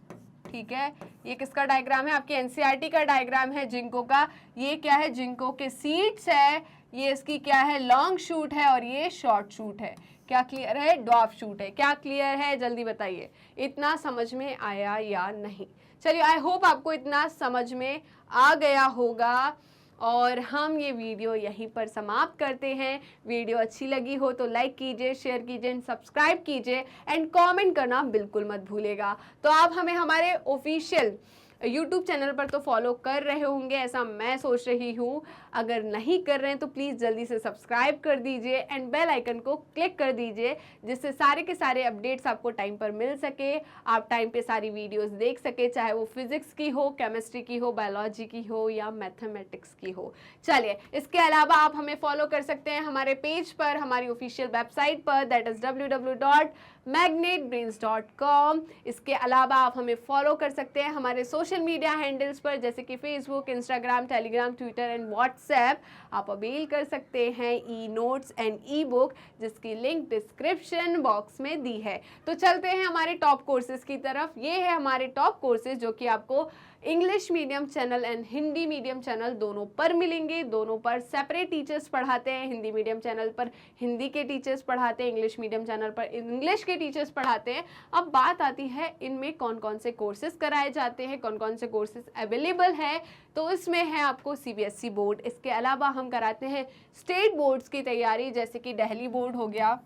ठीक है। ये किसका डायग्राम है, आपकी एनसीईआरटी का डायग्राम है जिंको का। ये क्या है, जिंको के सीड्स है, ये इसकी क्या है, लॉन्ग शूट है, और ये शॉर्ट शूट है। क्या क्लियर है, ड्वार्फ शूट है। क्या क्लियर है, जल्दी बताइए, इतना समझ में आया या नहीं। चलिए, आई होप आपको इतना समझ में आ गया होगा, और हम ये वीडियो यहीं पर समाप्त करते हैं। वीडियो अच्छी लगी हो तो लाइक कीजिए, शेयर कीजिए एंड सब्सक्राइब कीजिए, एंड कमेंट करना बिल्कुल मत भूलेगा। तो आप हमें हमारे ऑफिशियल यूट्यूब चैनल पर तो फॉलो कर रहे होंगे, ऐसा मैं सोच रही हूँ। अगर नहीं कर रहे हैं तो प्लीज़ जल्दी से सब्सक्राइब कर दीजिए एंड बेल आइकन को क्लिक कर दीजिए, जिससे सारे के सारे अपडेट्स आपको टाइम पर मिल सके, आप टाइम पे सारी वीडियोस देख सके, चाहे वो फिजिक्स की हो, केमिस्ट्री की हो, बायोलॉजी की हो या मैथमेटिक्स की हो। चलिए, इसके अलावा आप हमें फॉलो कर सकते हैं हमारे पेज पर, हमारी ऑफिशियल वेबसाइट पर, दैट इज़ www.magnetbrains.com। इसके अलावा आप हमें फॉलो कर सकते हैं हमारे सोशल मीडिया हैंडल्स पर, जैसे कि Facebook, Instagram, Telegram, Twitter and WhatsApp. आप अवेल कर सकते हैं e notes and E book, जिसकी लिंक डिस्क्रिप्शन बॉक्स में दी है। तो चलते हैं हमारे टॉप कोर्सेज की तरफ। ये है हमारे टॉप कोर्सेज जो कि आपको English medium channel and Hindi medium channel दोनों पर मिलेंगे। दोनों पर सेपरेट टीचर्स पढ़ाते हैं। हिंदी मीडियम चैनल पर हिंदी के टीचर्स पढ़ाते हैं, इंग्लिश मीडियम चैनल पर इंग्लिश के टीचर्स पढ़ाते हैं। अब बात आती है इनमें कौन कौन से कोर्सेज कराए जाते हैं, कौन कौन से कोर्सेज अवेलेबल है। तो इसमें है आपको सीबीएसई बोर्ड, इसके अलावा हम कराते हैं स्टेट बोर्ड्स की तैयारी, जैसे कि दिल्ली बोर्ड हो गया,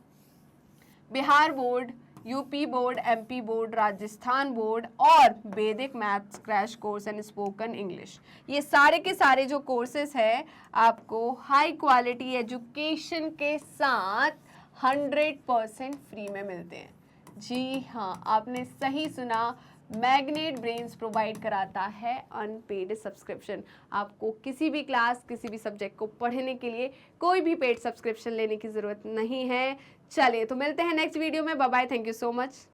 Bihar board, UP board, MP board, Rajasthan board, और वैदिक maths crash course and spoken English. ये सारे के सारे जो कोर्सेज हैं आपको हाई क्वालिटी एजुकेशन के साथ 100% फ्री में मिलते हैं। जी हाँ, आपने सही सुना, मैग्नेट ब्रेन्स प्रोवाइड कराता है अनपेड सब्सक्रिप्शन। आपको किसी भी क्लास, किसी भी सब्जेक्ट को पढ़ने के लिए कोई भी पेड सब्सक्रिप्शन लेने की ज़रूरत नहीं है। चलिए, तो मिलते हैं नेक्स्ट वीडियो में। Bye bye, thank you so much.